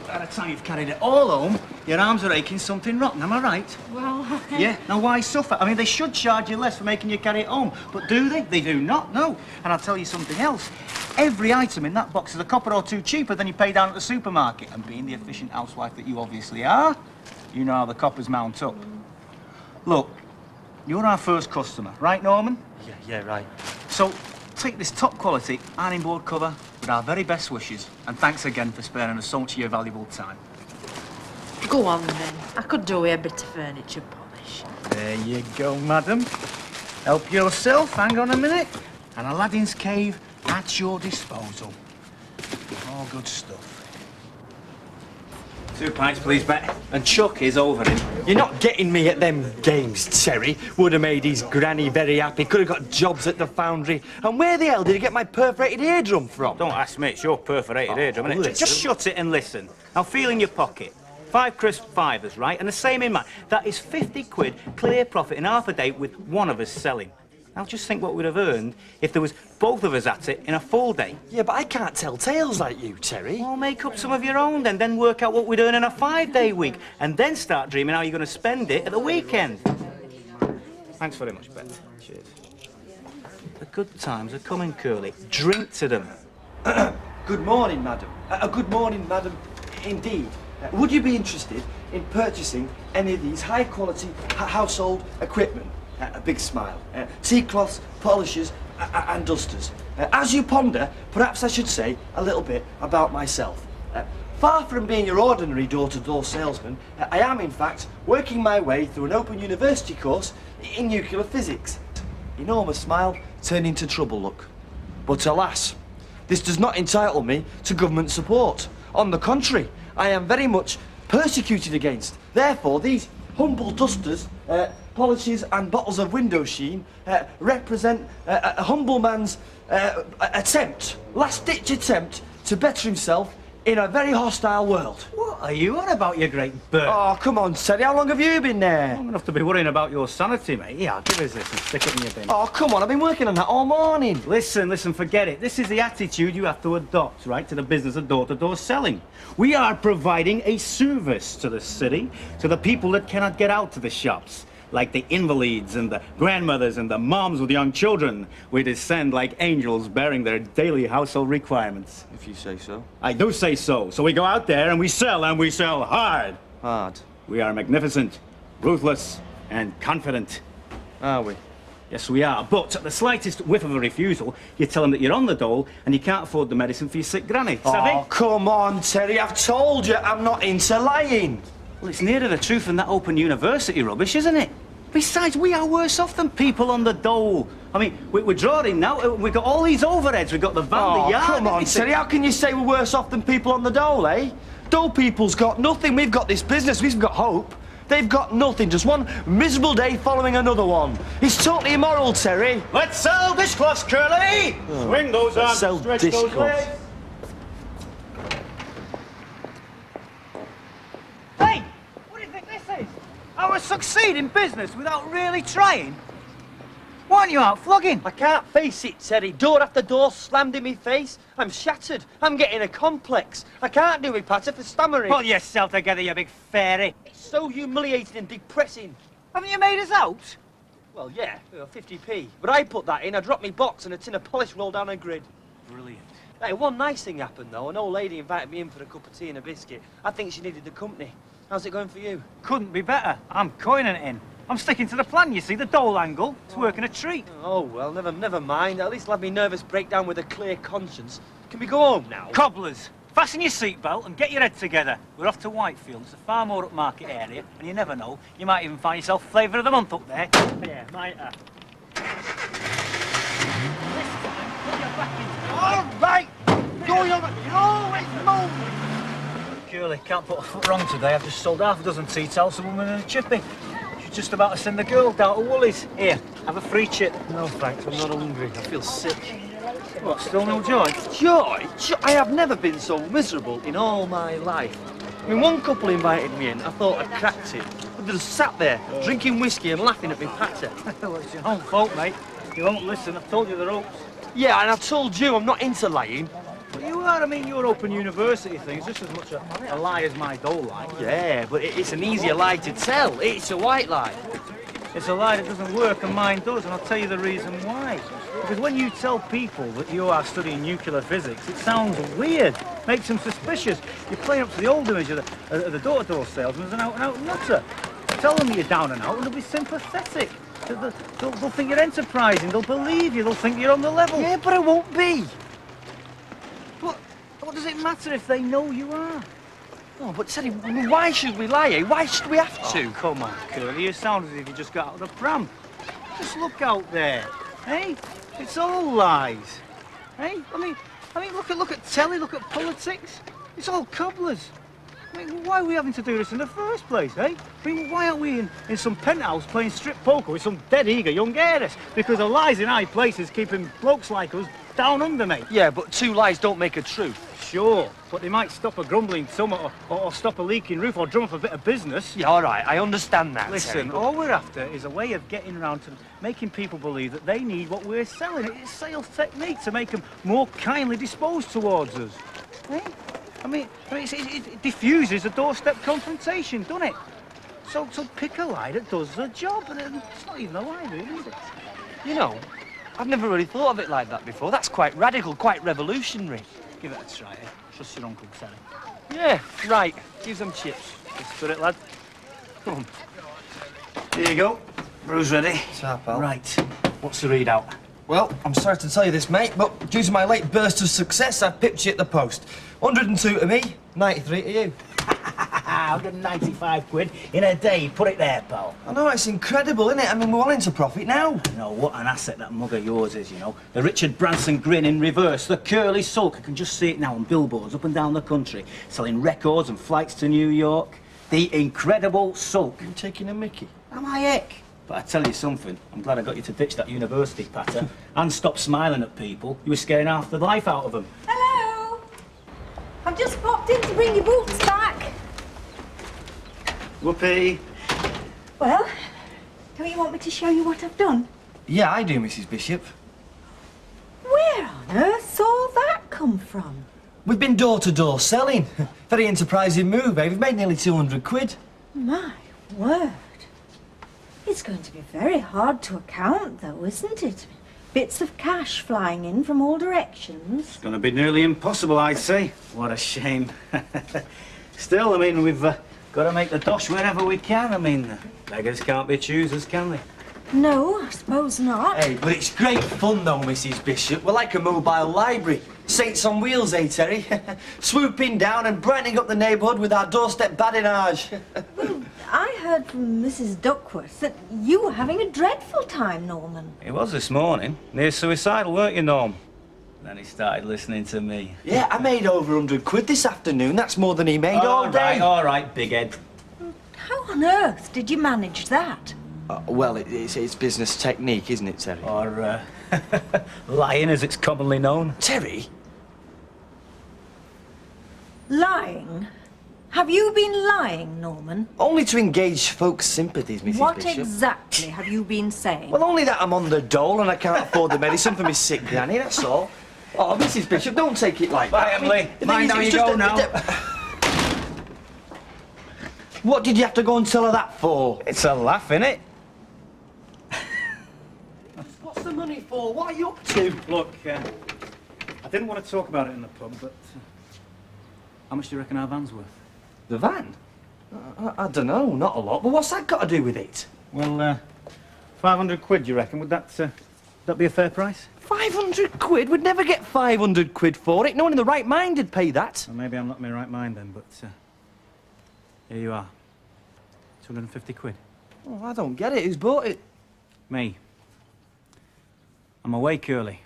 by the time you've carried it all home, your arms are aching something rotten, am I right? Well, Yeah, now why suffer? I mean, they should charge you less for making you carry it home, but do they? They do not, no. And I'll tell you something else. Every item in that box is a copper or two cheaper than you pay down at the supermarket. And being the efficient housewife that you obviously are, you know how the coppers mount up. Look, you're our first customer, right, Norman? Yeah, right. So, take this top quality ironing board cover with our very best wishes, and thanks again for sparing us so much of your valuable time. go on then. I could do with a bit of furniture polish. There you go, madam. Help yourself, hang on a minute. And Aladdin's cave at your disposal. All good stuff. 2 pints, please, Bet. And Chuck is over him. You're not getting me at them games, Terry. Would have made his granny very happy. Could have got jobs at the foundry. And where the hell did he get my perforated eardrum from? Don't ask me, it's your perforated eardrum, isn't it? listen. Just shut it and listen. Now, feel in your pocket. 5 crisp fivers, right? And the same in mine. That is 50 quid clear profit in half a day with one of us selling. Now, just think what we'd have earned if there was both of us at it in a full day. Yeah, but I can't tell tales like you, Terry. Well, make up some of your own then work out what we'd earn in a 5-day week, and then start dreaming how you're going to spend it at the weekend. Thanks very much, Bet. Cheers. The good times are coming, Curly. Drink to them. Good morning, madam. Good morning, madam. Indeed. Would you be interested in purchasing any of these high-quality household equipment? A big smile. Tea cloths, polishes, and dusters. As you ponder, perhaps I should say a little bit about myself. Far from being your ordinary door-to-door salesman, I am, in fact, working my way through an open university course in nuclear physics. Enormous smile turning to trouble look. But alas, this does not entitle me to government support. On the contrary, I am very much persecuted against. Therefore, these humble dusters, polishes and bottles of window sheen represent a humble man's attempt, last-ditch attempt to better himself in a very hostile world. What are you on about, you great bird? Oh, come on, Teddy, how long have you been there? Long enough to be worrying about your sanity, mate. Yeah, give us this and stick it in your bin. Oh, come on, I've been working on that all morning. Listen, forget it. This is the attitude you have to adopt, right, to the business of door-to-door selling. We are providing a service to the city, to the people that cannot get out to the shops. Like the invalids and the grandmothers and the moms with young children. We descend like angels bearing their daily household requirements. If you say so. I do say so. So we go out there and we sell hard. Hard? We are magnificent, ruthless, and confident. Are we? Yes, we are. But at the slightest whiff of a refusal, you tell them that you're on the dole and you can't afford the medicine for your sick granny. Savvy? Oh, come on, Terry. I've told you I'm not into lying. Well, it's nearer the truth than that open university rubbish, isn't it? Besides, we are worse off than people on the dole. I mean, we're drawing now. We've got all these overheads. We've got the van, the yard. Come on, everything. Terry. How can you say we're worse off than people on the dole, eh? Dole people's got nothing. We've got this business. We've got hope. They've got nothing. Just one miserable day following another one. It's totally immoral, Terry. Let's sell dishcloths, Curly. Swing those arms, sell stretch those dishcloths. legs. Hey, what do you think this is? I will succeed in business without really trying. Why aren't you out flogging? I can't face it, Terry. Door after door slammed in me face. I'm shattered. I'm getting a complex. I can't do it, Patter, for stammering. Pull yourself together, you big fairy. It's so humiliating and depressing. Haven't you made us out? Well, yeah, 50p. But I put that in. I dropped me box and a tin of polish rolled down a grid. Brilliant. Hey, one nice thing happened, though. An old lady invited me in for a cup of tea and a biscuit. I think she needed the company. How's it going for you? Couldn't be better. I'm coining it in. I'm sticking to the plan, you see, the dole angle. It's working a treat. Oh, well, never mind. At least I'll have me nervous breakdown with a clear conscience. Can we go home now? Cobblers, fasten your seatbelt and get your head together. We're off to Whitefield. It's a far more upmarket area, and you never know, you might even find yourself flavour of the month up there. Yeah, might have. This time, put your back into All right! You're always moving! Curly, can't put a foot wrong today. I've just sold half a dozen tea towels to a woman in a chippy. She's just about to send the girl down to Woolies. Here, have a free chip. No, thanks. I'm not hungry. I feel sick. What, still no joy? Joy? I have never been so miserable in all my life. I mean, one couple invited me in. I thought I'd cracked it. But they just sat there, drinking whiskey and laughing at me patter. Well, it's your own fault, mate. You won't listen. I've told you the ropes. Yeah, and I told you I'm not into lying. But you are. I mean, your Open University thing's just as much a lie as my dole lie. Yeah, but it's an easier lie to tell. It's a white lie. It's a lie that doesn't work, and mine does, and I'll tell you the reason why. Because when you tell people that you are studying nuclear physics, it sounds weird, makes them suspicious. You're playing up to the old image of the door-to-door salesman as an out-and-out nutter. Tell them you're down and out, and they'll be sympathetic. They'll think you're enterprising, they'll believe you, they'll think you're on the level. Yeah, but I won't be. What does it matter if they know you are? Oh, but Teddy, why should we lie, eh? Why should we have to? Oh, come on, Curly, you sound as if you just got out of the pram. Just look out there, eh? It's all lies, eh? I mean, look at telly, look at politics. It's all cobblers. I mean, why are we having to do this in the first place, eh? I mean, why aren't we in some penthouse playing strip poker with some dead eager young heiress? Because the lies in high places keeping blokes like us down under, mate. Yeah, but two lies don't make a truth. Sure, but they might stop a grumbling stomach or stop a leaking roof or drum up a bit of business. Yeah, all right, I understand that, Listen, Terry, but... all we're after is a way of getting around to making people believe that they need what we're selling. It's a sales technique to make them more kindly disposed towards us. Eh? I mean it diffuses a doorstep confrontation, doesn't it? So pick a lie that does the job, and it's not even a lie, really, is it? You know, I've never really thought of it like that before. That's quite radical, quite revolutionary. Give it a try, eh? Trust your Uncle Terry. Yeah, right. Give some chips. Good spirit, lad. Come on. Here you go. Brew's ready. Pal. Right. What's the readout? Well, I'm sorry to tell you this, mate, but due to my late burst of success, I pipped you at the post. 102 to me, 93 to you. 195 quid in a day. Put it there, pal. I know, it's incredible, isn't it? I mean, we're all into profit now. You know, what an asset that mug of yours is, you know. The Richard Branson grin in reverse, the curly sulk. I can just see it now on billboards up and down the country, selling records and flights to New York. The incredible sulk. You taking a mickey? Am I heck? But I tell you something, I'm glad I got you to ditch that university patter and stop smiling at people. You were scaring half the life out of them. Hello! I've just popped in to bring your boots back. Whoopee. Well, don't you want me to show you what I've done? Yeah, I do, Mrs. Bishop. Where on earth's all that come from? We've been door-to-door selling. Very enterprising move, eh? We've made nearly 200 quid. My word. It's going to be very hard to account, though, isn't it? Bits of cash flying in from all directions. It's going to be nearly impossible, I'd say. What a shame. Still, I mean, we've got to make the dosh wherever we can. I mean, beggars can't be choosers, can they? No, I suppose not. Hey, but it's great fun, though, Mrs. Bishop. We're like a mobile library. Saints on wheels, eh, Terry? Swooping down and brightening up the neighbourhood with our doorstep badinage. Well, I heard from Mrs. Duckworth that you were having a dreadful time, Norman. He was this morning. Near suicidal, weren't you, Norm? Then he started listening to me. Yeah, I made over 100 quid this afternoon. That's more than he made all day. All right, big head. How on earth did you manage that? Well, it's business technique, isn't it, Terry? Or, lying, as it's commonly known. Terry? Lying? Have you been lying, Norman? Only to engage folks' sympathies, Mrs. What Bishop. exactly have you been saying? Well, only that I'm on the dole and I can't afford the medicine for my sick granny, that's all. Oh, Mrs. Bishop, don't take it like that. Bye, Emily. Mind how you go now. What did you have to go and tell her that for? It's a laugh, innit? What's the money for? What are you up to? Look, I didn't want to talk about it in the pub, but how much do you reckon our van's worth? The van? I don't know, not a lot. But what's that got to do with it? Well, 500 quid, do you reckon? Would that be a fair price? 500 quid? We'd never get 500 quid for it. No one in the right mind would pay that. Well, maybe I'm not in my right mind then, but here you are. 250 quid. Oh, I don't get it. Who's bought it? Me. I'm away, Curly.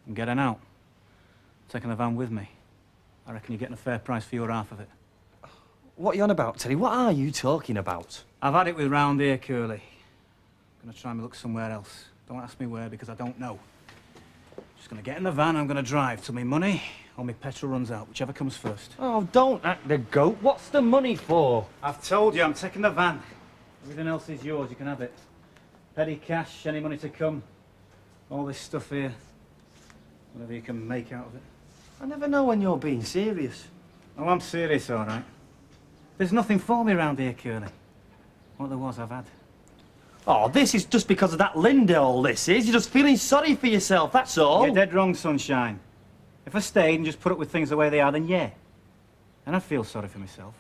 I'm getting out. Taking the van with me. I reckon you're getting a fair price for your half of it. What are you on about, Teddy? What are you talking about? I've had it with round here, Curly. I'm gonna try and look somewhere else. Don't ask me where, because I don't know. Just gonna get in the van, I'm gonna drive till my money or my petrol runs out, whichever comes first. Oh, don't act the goat. What's the money for? I've told you, I'm taking the van. Everything else is yours, you can have it. Petty cash, any money to come. All this stuff here. Whatever you can make out of it. I never know when you're being serious. Oh, I'm serious, all right. There's nothing for me round here, Curly. What there was, I've had. Oh, this is just because of that Linda, all this is. You're just feeling sorry for yourself, that's all. You're dead wrong, Sunshine. If I stayed and just put up with things the way they are, then yeah. Then I'd feel sorry for myself.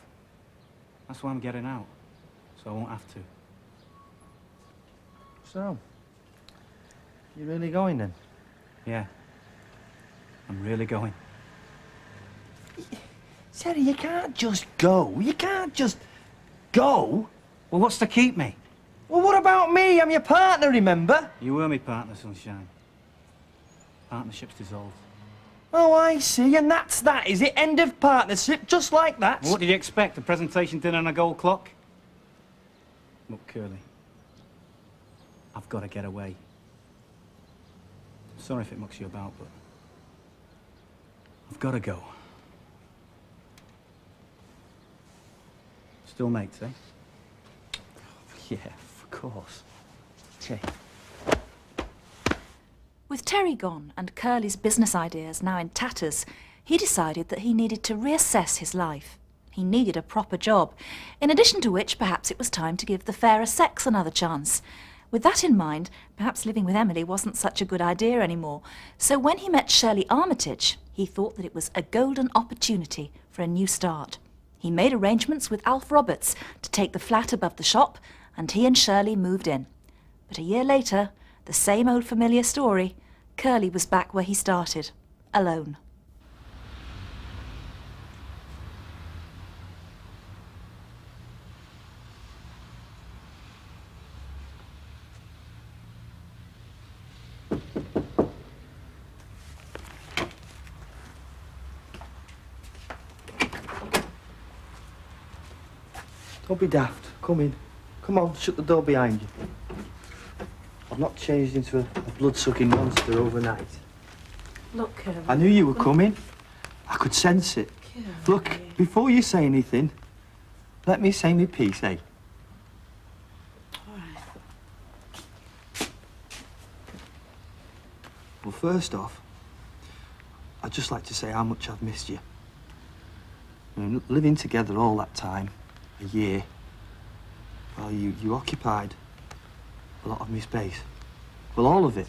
That's why I'm getting out. So I won't have to. So, you're really going then? Yeah. I'm really going. Terry, you can't just go. You can't just go. Well, what's to keep me? Well, what about me? I'm your partner, remember? You were my partner, Sunshine. Partnership's dissolved. Oh, I see. And that's that, is it? End of partnership, just like that. Well, what did you expect? A presentation dinner and a gold clock? Look, Curly. I've got to get away. Sorry if it mucks you about, but I've got to go. Still mates, eh? Yeah, of course. Okay. With Terry gone and Curly's business ideas now in tatters, he decided that he needed to reassess his life. He needed a proper job, in addition to which perhaps it was time to give the fairer sex another chance. With that in mind, perhaps living with Emily wasn't such a good idea anymore, so when he met Shirley Armitage, he thought that it was a golden opportunity for a new start. He made arrangements with Alf Roberts to take the flat above the shop, and he and Shirley moved in. But a year later, the same old familiar story, Curly was back where he started, alone. Don't be daft. Come in. Come on, shut the door behind you. I've not changed into a blood-sucking monster overnight. Look, Curly. I knew you were coming. I could sense it. Curly. Look, before you say anything, let me say my piece, eh? All right. Well, first off, I'd just like to say how much I've missed you. I mean, living together all that time, a year, well, you occupied a lot of my space. Well, all of it.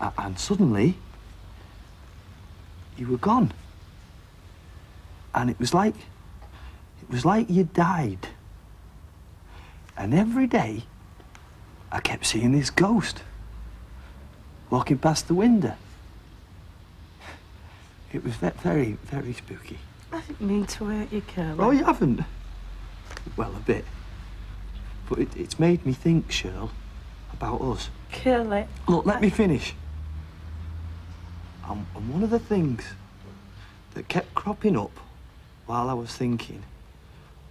And suddenly, you were gone. And it was like you died. And every day, I kept seeing this ghost walking past the window. It was very, very spooky. I didn't mean to hurt you, Curly. Oh, you haven't? Well, a bit. But it's made me think, Shirl, about us. Curly. Look, let me finish. And one of the things that kept cropping up while I was thinking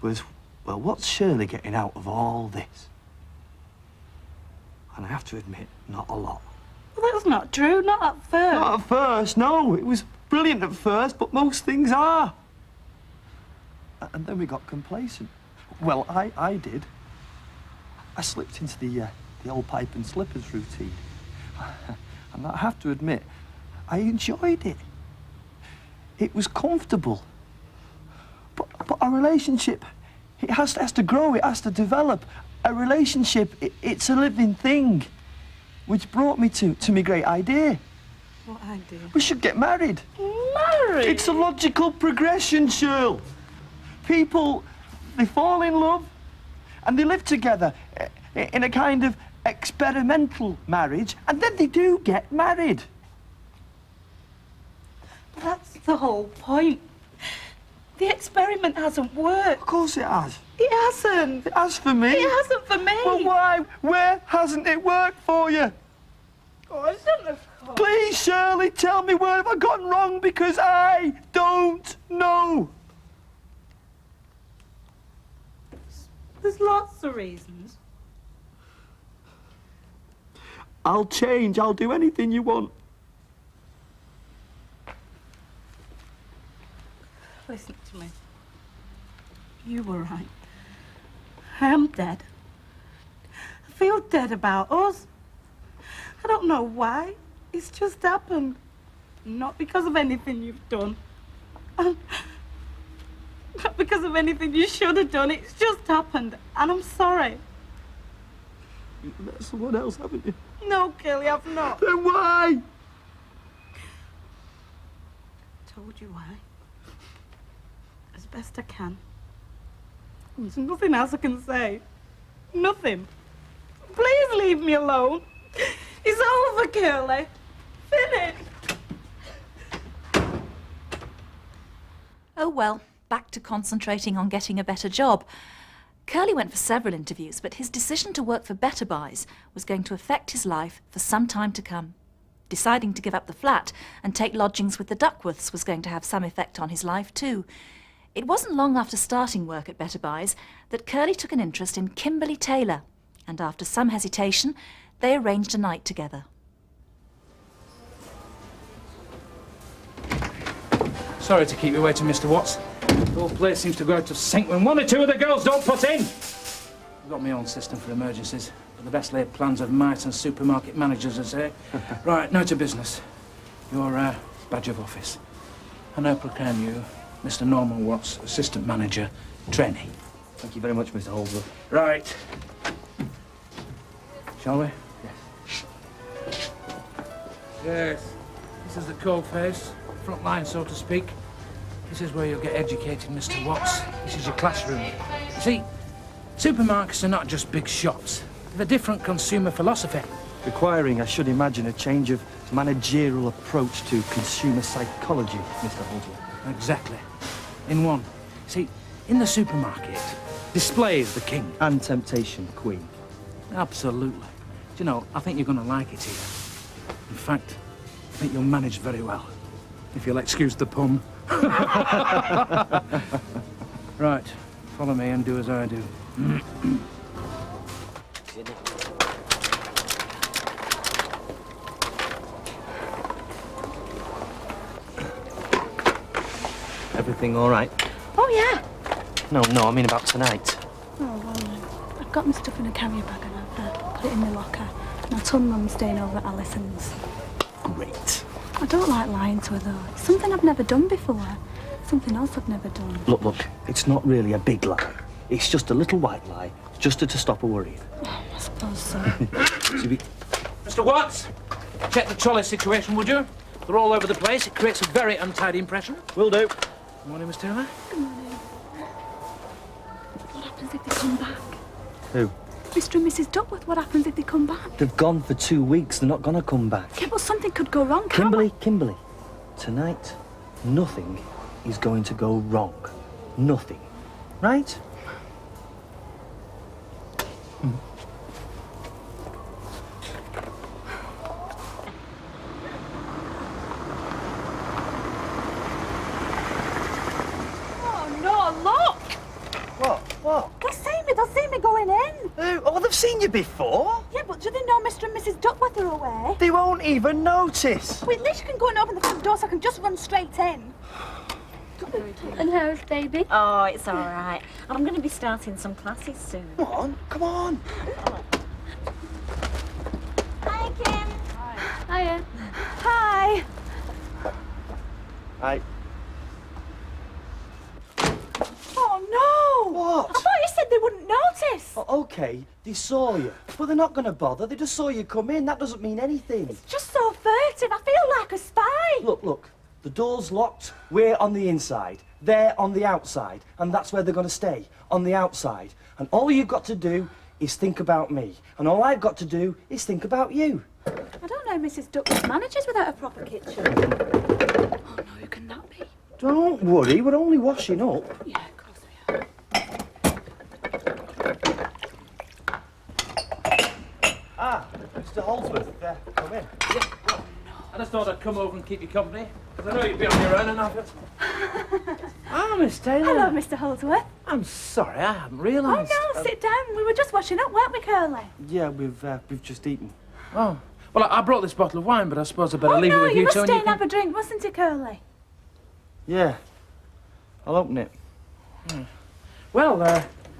was, well, what's Shirley getting out of all this? And I have to admit, not a lot. Well, that's not true, not at first. Not at first, no. It was brilliant at first, but most things are. And then we got complacent. Well, I did. I slipped into the old pipe and slippers routine. And I have to admit, I enjoyed it. It was comfortable. But a relationship, it has to grow, it has to develop. A relationship, it's a living thing. Which brought me to my great idea. What idea? We should get married. Married? It's a logical progression, Shirl. People, they fall in love, and they live together in a kind of experimental marriage, and then they do get married. That's the whole point. The experiment hasn't worked. Of course it has. It hasn't. It has for me. It hasn't for me. Well, why? Where hasn't it worked for you? Oh, I shouldn't have come. Please, Shirley, tell me where have I gone wrong, because I don't know. There's lots of reasons. I'll change. I'll do anything you want. Listen to me. You were right. I am dead. I feel dead about us. I don't know why. It's just happened. Not because of anything you've done. Not because of anything you should have done. It's just happened. And I'm sorry. You've met someone else, haven't you? No, Kelly, I've not. Then why? I told you why. As best I can. There's nothing else I can say. Nothing. Please leave me alone. It's over, Curly. Finished. Oh well, back to concentrating on getting a better job. Curly went for several interviews, but his decision to work for Better Buys was going to affect his life for some time to come. Deciding to give up the flat and take lodgings with the Duckworths was going to have some effect on his life too. It wasn't long after starting work at Better Buys that Curly took an interest in Kimberly Taylor, and after some hesitation, they arranged a night together. Sorry to keep you waiting, Mr. Watts. The whole place seems to go out of sync when one or two of the girls don't put in. I've got my own system for emergencies, but the best laid plans of mice and supermarket managers, as I say. Right, now to business. Your badge of office. I now proclaim you Mr. Norman Watts, assistant manager, trainee. Thank you very much, Mr. Holdsworth. Right. Shall we? Yes. Yes. This is the cold face, front line, so to speak. This is where you'll get educated, Mr. Watts. This is your classroom. You see, supermarkets are not just big shops. They're a different consumer philosophy. Requiring, I should imagine, a change of managerial approach to consumer psychology, Mr. Holdsworth. Exactly. In one. See, in the supermarket, display is the king. And temptation, queen. Absolutely. Do you know, I think you're going to like it here. In fact, I think you'll manage very well. If you'll excuse the pun. Right, follow me and do as I do. Everything all right? Oh, yeah. No, I mean about tonight. Oh, well, I've got my stuff in a carrier bag and I've put it in my locker. And I told Mum I'm staying over at Alison's. Great. I don't like lying to her, though. It's something I've never done before. Something else I've never done. Look, it's not really a big lie. It's just a little white lie, just to stop her worrying. Oh, I suppose so. Mr. Watts, check the trolley situation, would you? They're all over the place. It creates a very untidy impression. Will do. Good morning, Miss Taylor. Good morning. What happens if they come back? Who? Mr. and Mrs. Duckworth, what happens if they come back? They've gone for 2 weeks. They're not going to come back. Yeah, but something could go wrong, can't we? Kimberly, tonight, nothing is going to go wrong. Nothing. Right? Oh, no, look! What? They'll see me going in. Oh, they've seen you before. Yeah, but do they know Mr. and Mrs. Duckworth are away? They won't even notice. Well, at least you can go and open the front door so I can just run straight in. And how's baby? Oh, it's all right. I'm going to be starting some classes soon. Come on. Hi, Kim. Hiya. Hi. Hi. Oh, no! What? I thought you said they wouldn't notice. Oh, OK, they saw you. But they're not going to bother. They just saw you come in. That doesn't mean anything. It's just so furtive. I feel like a spy. Look. The door's locked, we're on the inside. They're on the outside, and that's where they're going to stay, on the outside. And all you've got to do is think about me, and all I've got to do is think about you. I don't know Mrs. Duckworth manages without a proper kitchen. Oh no, who can that be? Don't worry, we're only washing up. Yeah, of course we are. Ah, Mr. Holdsworth, come in. I just thought I'd come over and keep you company, because I know you'd be on your own and I've... Ah, Miss Taylor. Hello, Mr. Holdsworth. I'm sorry, I hadn't realised. Oh no, sit down. We were just washing up, weren't we, Curly? Yeah, we've just eaten. Oh, well, I brought this bottle of wine, but I suppose I'd better leave it with you you must two. stay and have a drink, mustn't it, Curly? Yeah, I'll open it. Well,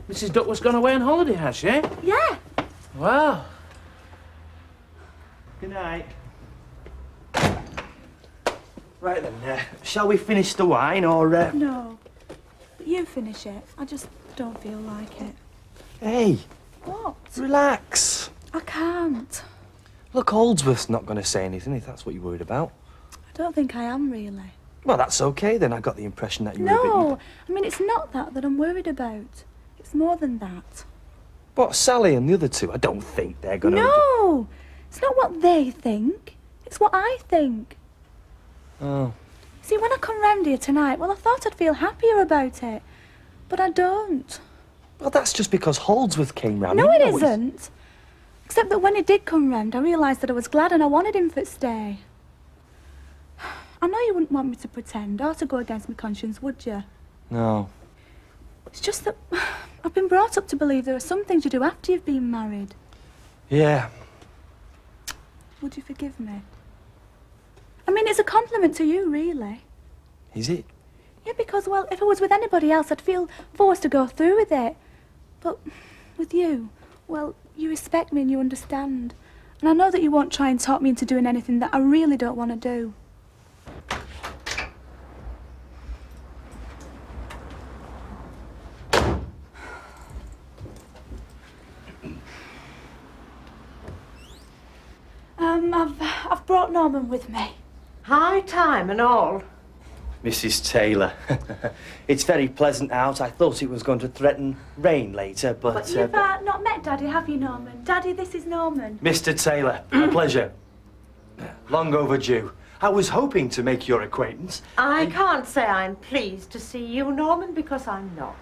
Mrs. Duckworth's gone away on holiday, has she? Yeah. Well. Good night. Right then, shall we finish the wine, or... No. But you finish it. I just don't feel like it. Hey. What? Relax. I can't. Look, Holdsworth's not going to say anything if that's what you're worried about. I don't think I am, really. Well, that's okay then. I got the impression that you were a bit... No, I mean, it's not that I'm worried about. It's more than that. What, Sally and the other two? I don't think they're going to... No! It's not what they think. It's what I think. Oh. See, when I come round here tonight, well, I thought I'd feel happier about it. But I don't. Well, that's just because Holdsworth came round. No, it isn't. Except that when he did come round, I realised that I was glad and I wanted him for to stay. I know you wouldn't want me to pretend or to go against my conscience, would you? No. It's just that I've been brought up to believe there are some things you do after you've been married. Yeah. Would you forgive me? I mean, it's a compliment to you, really. Is it? Yeah, because, well, if I was with anybody else, I'd feel forced to go through with it. But with you, well, you respect me and you understand. And I know that you won't try and talk me into doing anything that I really don't want to do. I've brought Norman with me. High time and all. Mrs. Taylor. It's very pleasant out. I thought it was going to threaten rain later, but... But you've not met Daddy, have you, Norman? Daddy, this is Norman. Mr. Taylor, a pleasure. Long overdue. I was hoping to make your acquaintance. I can't say I'm pleased to see you, Norman, because I'm not.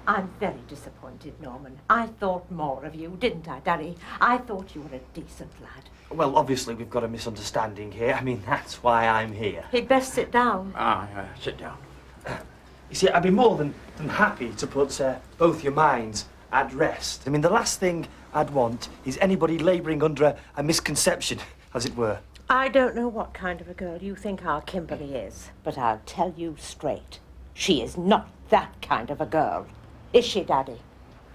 I'm very disappointed, Norman. I thought more of you, didn't I, Daddy? I thought you were a decent lad. Well, obviously, we've got a misunderstanding here. I mean, that's why I'm here. He'd best sit down. Sit down. You see, I'd be more than happy to put both your minds at rest. I mean, the last thing I'd want is anybody labouring under a misconception, as it were. I don't know what kind of a girl you think our Kimberly is, but I'll tell you straight. She is not that kind of a girl. Is she, Daddy?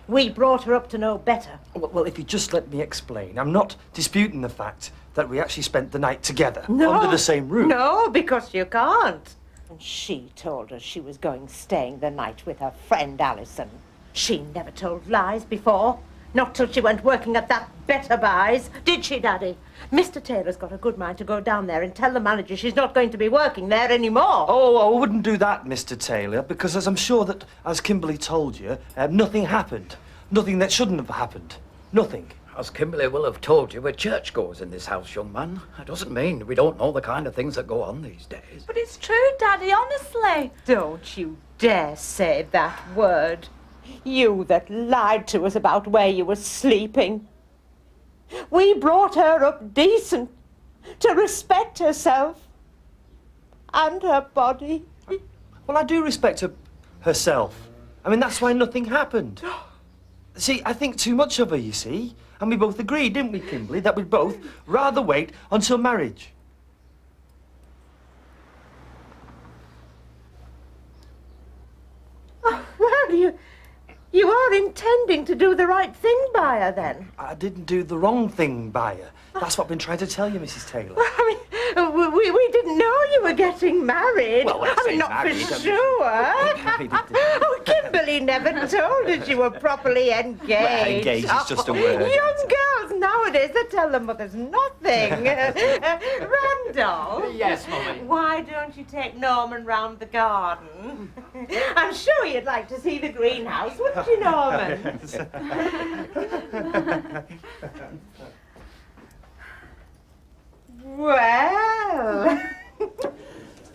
We brought her up to know better. Well, if you just let me explain. I'm not disputing the fact that we actually spent the night together, No. under the same roof. No, because you can't. And she told us she was staying the night with her friend Alison. She never told lies before. Not till she went working at that Better Buys, did she, Daddy? Mr. Taylor's got a good mind to go down there and tell the manager she's not going to be working there anymore. Oh, I wouldn't do that, Mr. Taylor, because as I'm sure that, as Kimberly told you, nothing happened. Nothing that shouldn't have happened. Nothing. As Kimberly will have told you, we're churchgoers in this house, young man. That doesn't mean we don't know the kind of things that go on these days. But it's true, Daddy, honestly. Don't you dare say that word. You that lied to us about where you were sleeping. We brought her up decent, to respect herself and her body. Well, I do respect herself. I mean, that's why nothing happened. See, I think too much of her, you see. And we both agreed, didn't we, Kimberly, that we'd both rather wait until marriage. Oh, well, you are intending to do the right thing by her, then? I didn't do the wrong thing by her. That's what I've been trying to tell you, Mrs. Taylor. I mean, we didn't know you were getting married. Well, when I say not married, for I mean- sure. Married, Oh, Kimberly never told us you were properly engaged. Well, engaged is just a word. Young girls nowadays, they tell their mothers nothing. Randolph? Yes, Mummy? Why don't you take Norman round the garden? I'm sure you'd like to see the greenhouse, wouldn't you, Norman? Well...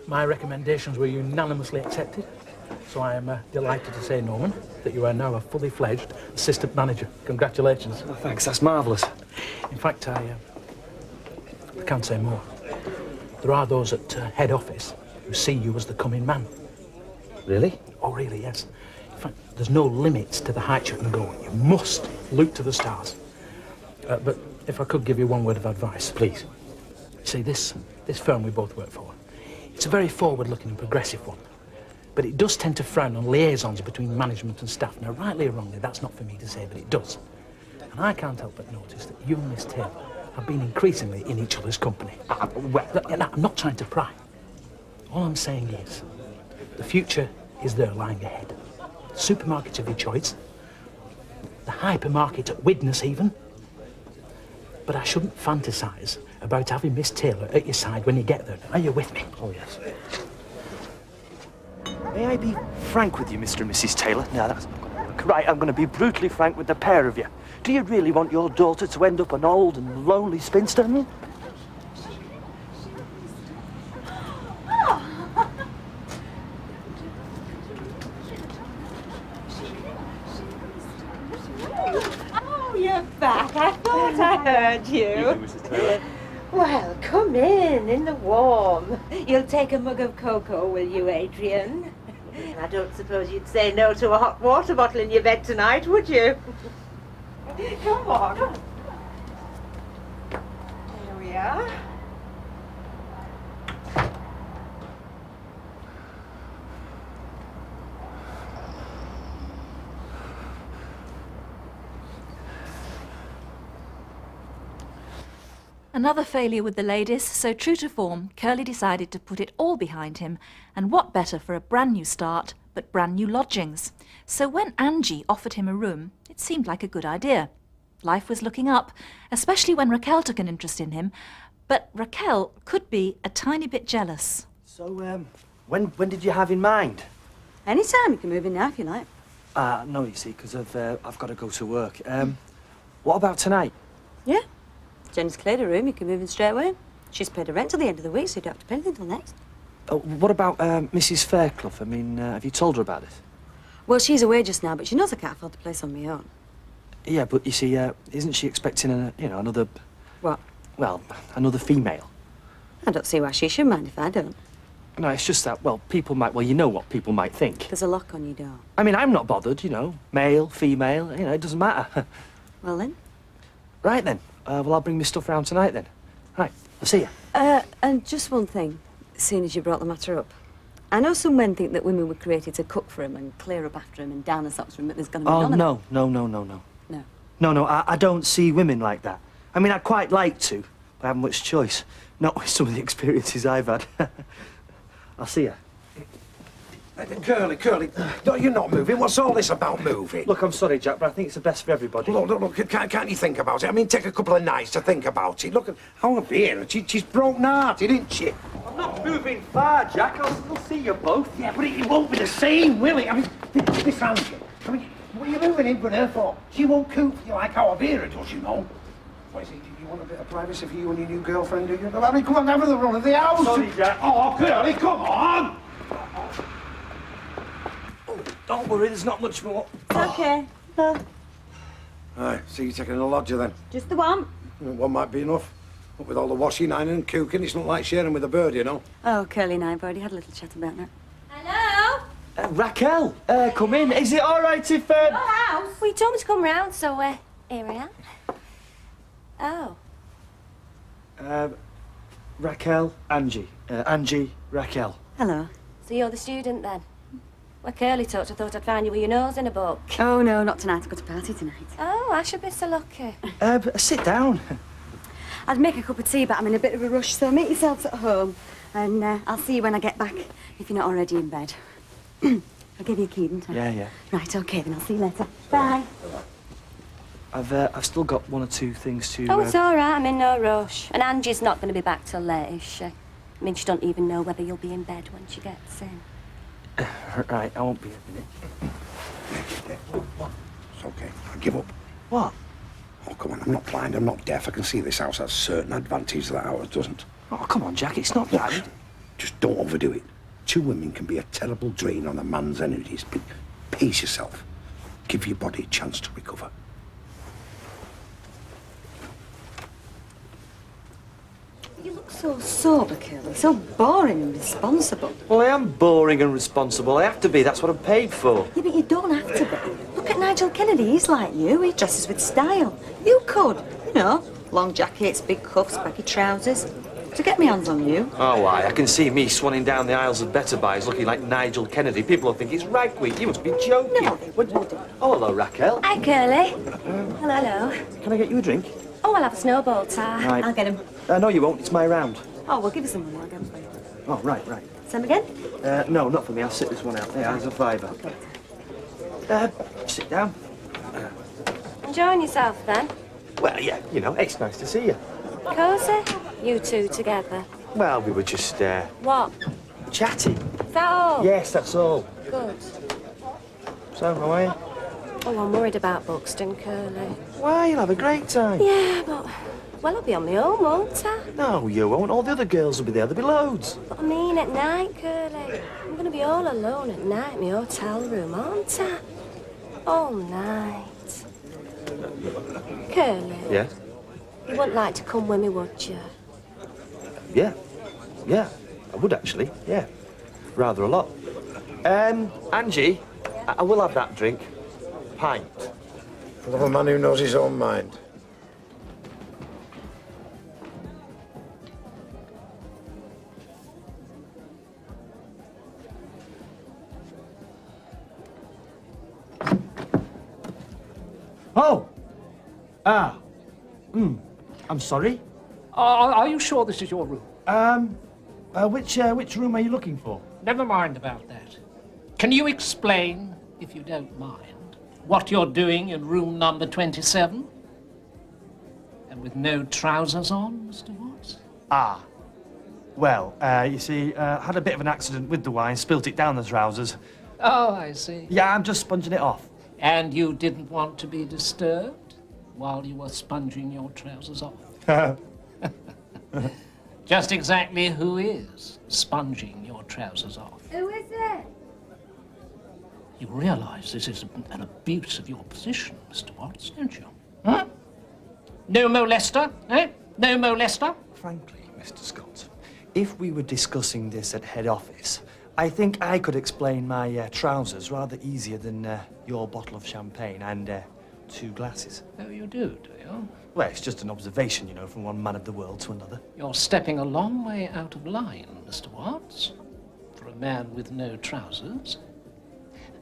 My recommendations were unanimously accepted, so I am delighted to say, Norman, that you are now a fully fledged assistant manager. Congratulations. Oh, thanks, that's marvellous. In fact, I can't say more. There are those at head office who see you as the coming man. Really? Oh, really, yes. In fact, there's no limits to the heights you can go. You must look to the stars. But if I could give you one word of advice, please. See, this firm we both work for, it's a very forward-looking and progressive one. But it does tend to frown on liaisons between management and staff. Now, rightly or wrongly, that's not for me to say, but it does. And I can't help but notice that you and Miss Taylor have been increasingly in each other's company. Well, I'm not trying to pry. All I'm saying is, the future is there lying ahead. The supermarket of your choice, the hypermarket at Widnes even. But I shouldn't fantasise about having Miss Taylor at your side when you get there. Are you with me? Oh, yes. May I be frank with you, Mr. and Mrs. Taylor? No, that's not going to work. Right, I'm going to be brutally frank with the pair of you. Do you really want your daughter to end up an old and lonely spinster? Oh, you're back. I thought I heard you. Mrs. Taylor. Well, come in the warm. You'll take a mug of cocoa, will you, Adrian? I don't suppose you'd say no to a hot water bottle in your bed tonight, would you? Come on. Here we are. Another failure with the ladies, so true to form, Curly decided to put it all behind him, and what better for a brand new start but brand new lodgings. So when Angie offered him a room, it seemed like a good idea. Life was looking up, especially when Raquel took an interest in him, but Raquel could be a tiny bit jealous. So, when did you have in mind? Anytime, you can move in now if you like. No, you see, because I've got to go to work. What about tonight? Yeah. Jenny's cleared her room, you can move in straight away. She's paid her rent till the end of the week, so you don't have to pay anything till next. What about Mrs. Fairclough? I mean, have you told her about it? Well, she's away just now, but she knows I can't afford the place on my own. Yeah, but you see, isn't she expecting another... What? Well, another female. I don't see why she should mind if I don't. No, it's just that, well, people might... Well, you know what people might think. There's a lock on your door. I mean, I'm not bothered, Male, female, it doesn't matter. Well, then? Right, then. Well, I'll bring my stuff round tonight, then. Right, I'll see you. And just one thing, seeing as you brought the matter up. I know some men think that women were created to cook for him and clear up after him and down the socks for him, but there's going to be none of no, it. No. No, I don't see women like that. I mean, I'd quite like to, but I haven't much choice. Not with some of the experiences I've had. I'll see you. Curly, you're not moving. What's all this about moving? Look, I'm sorry, Jack, but I think it's the best for everybody. Look, can't you think about it? I mean, take a couple of nights to think about it. Look at how I've been. She's broken-hearted, isn't she? I'm not moving far, Jack. I'll see you both. Yeah, but it won't be the same, will it? I mean, this Angie, I mean, what are you moving in for her for? She won't coop for you like how Vera does, you know. What is it? Do you want a bit of privacy for you and your new girlfriend, do you? I mean, come on, have the run of the house. Sorry, Jack. Oh, Curly, come on! Don't worry, there's not much more. It's okay. No. Right, so you're taking a lodger then? Just the one. One might be enough. But with all the washing, ironing and cooking, it's not like sharing with a bird, you know. Oh, Curly and I have already had a little chat about that. Hello? Raquel, come in. Is it all right if... Your house? Well, you told me to come round, so, here I am. Oh. Raquel, Angie. Angie, Raquel. Hello. So you're the student, then? Well, Curly talked, I thought I'd find you with your nose in a book. Oh, no, not tonight. I've got a party tonight. Oh, I should be so lucky. Sit down. I'd make a cup of tea, but I'm in a bit of a rush, so make yourselves at home. And I'll see you when I get back, if you're not already in bed. I'll give you a key, didn't I? Yeah. Right, OK, then I'll see you later. Bye. I've still got one or two things to... Oh, it's all right. I'm in no rush. And Angie's not going to be back till late, is she? I mean, she don't even know whether you'll be in bed when she gets in. Right, I won't be a minute. It's OK. I give up. What? Oh, come on, I'm not blind, I'm not deaf. I can see this house has certain advantages that ours doesn't. Oh, come on, Jack, it's not that. Just don't overdo it. 2 women can be a terrible drain on a man's energies. But pace yourself. Give your body a chance to recover. You look so sober, Curly. So boring and responsible. Well, I am boring and responsible. I have to be. That's what I'm paid for. Yeah, but you don't have to be. Look at Nigel Kennedy. He's like you. He dresses with style. You could. You know, long jackets, big cuffs, baggy trousers. To get my hands on you. Oh, why? I can see me swanning down the aisles of Better Buys looking like Nigel Kennedy. People will think it's rag week. You must be joking. No, they wouldn't. Oh, hello, Raquel. Hi, Curly. Hello. Can I get you a drink? Oh, I'll have a snowball tie. Right. I'll get him. No, you won't. It's my round. Oh, well, give us some money. I'll get them for you. Oh, right. Same again? No, not for me. I'll sit this one out. Yeah, there's a fiver. Okay. Sit down. Enjoying yourself, then? Well, yeah, you know, it's nice to see you. Cosy? You two together. Well, we were just, What? chatting. Is that all? Yes, that's all. Good. So, how are you? Oh, I'm worried about Buxton, Curly. Why? You'll have a great time. Yeah, but... Well, I'll be on my own, won't I? No, you won't. All the other girls will be there. There'll be loads. But I mean at night, Curly. I'm going to be all alone at night in my hotel room, aren't I? All night. Curly, Yes? you wouldn't like to come with me, would you? Yeah. Yeah, I would actually. Yeah. Rather a lot. Angie, I will have that drink. Pint. I love a man who knows his own mind. Oh! I'm sorry. Are you sure this is your room? Which room are you looking for? Never mind about that. Can you explain, if you don't mind, what you're doing in room number 27? And with no trousers on, Mr. Watts? Well, you see, had a bit of an accident with the wine, spilt it down the trousers. Oh, I see. Yeah, I'm just sponging it off. And you didn't want to be disturbed while you were sponging your trousers off? Just exactly who is sponging your trousers off? Who is it? You realise this is an abuse of your position, Mr. Watts, don't you? Huh? No molester, eh? No molester? Frankly, Mr. Scott, if we were discussing this at head office, I think I could explain my trousers rather easier than your bottle of champagne and 2 glasses. Oh, you do you? Well, it's just an observation, you know, from one man of the world to another. You're stepping a long way out of line, Mr. Watts, for a man with no trousers.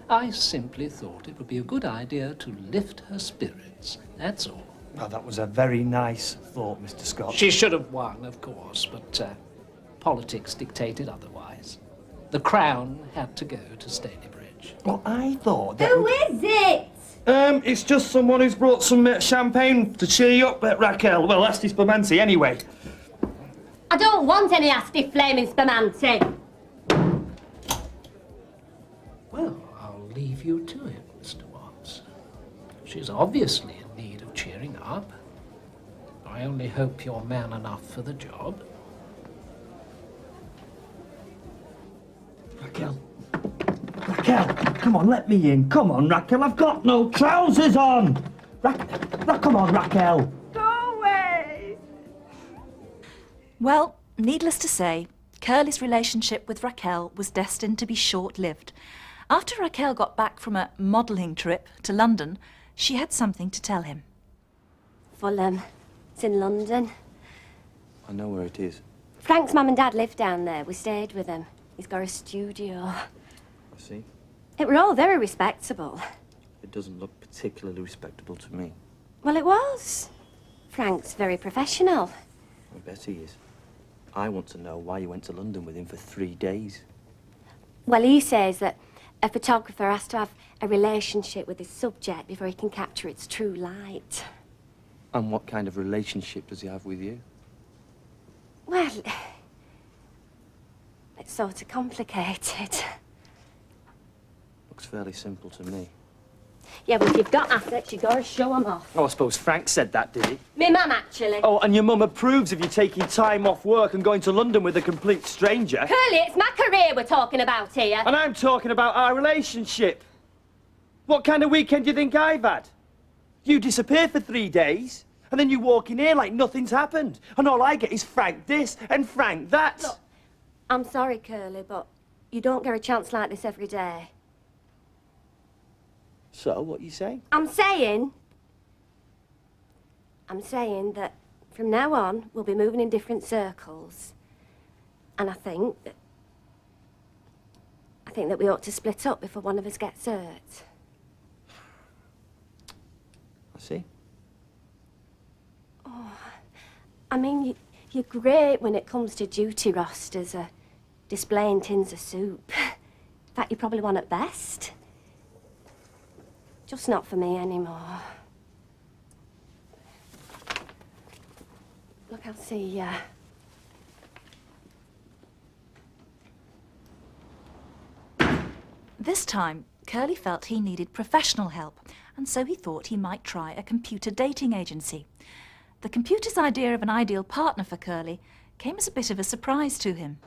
I simply thought it would be a good idea to lift her spirits, that's all. Well, that was a very nice thought, Mr. Scott. She should have won, of course, but politics dictated otherwise. The Crown had to go to Stalybridge. Well, I thought that... Who is it? It's just someone who's brought some champagne to cheer you up, Raquel. Well, Asti Spumante, anyway. I don't want any Asti flaming spumante. Well, I'll leave you to it, Mr. Watts. She's obviously in need of cheering up. I only hope you're man enough for the job. Raquel. Raquel, come on, let me in. Come on, Raquel, I've got no trousers on. Come on, Raquel. Go away! Well, needless to say, Curly's relationship with Raquel was destined to be short-lived. After Raquel got back from a modelling trip to London, she had something to tell him. Fulham. It's in London. I know where it is. Frank's mum and dad live down there. We stayed with him. He's got a studio. I see. It were all very respectable. It doesn't look particularly respectable to me. Well, it was. Frank's very professional. I bet he is. I want to know why you went to London with him for 3 days. Well, he says that A photographer has to have a relationship with his subject before he can capture its true light. And what kind of relationship does he have with you? Well, it's sort of complicated. Looks fairly simple to me. Yeah, but if you've got assets, you've got to show them off. Oh, I suppose Frank said that, did he? Me mum, actually. Oh, and your mum approves of you taking time off work and going to London with a complete stranger. Curly, it's my career we're talking about here. And I'm talking about our relationship. What kind of weekend do you think I've had? You disappear for 3 days, and then you walk in here like nothing's happened. And all I get is Frank this and Frank that. Look, I'm sorry, Curly, but you don't get a chance like this every day. So, what you saying? I'm saying that from now on, we'll be moving in different circles. And I think that we ought to split up before one of us gets hurt. I see. Oh, I mean, you're great when it comes to duty rosters or displaying tins of soup. In fact, you're probably one at best. Just not for me anymore. Look, I'll see ya. This time, Curly felt he needed professional help, and so he thought he might try a computer dating agency. The computer's idea of an ideal partner for Curly came as a bit of a surprise to him.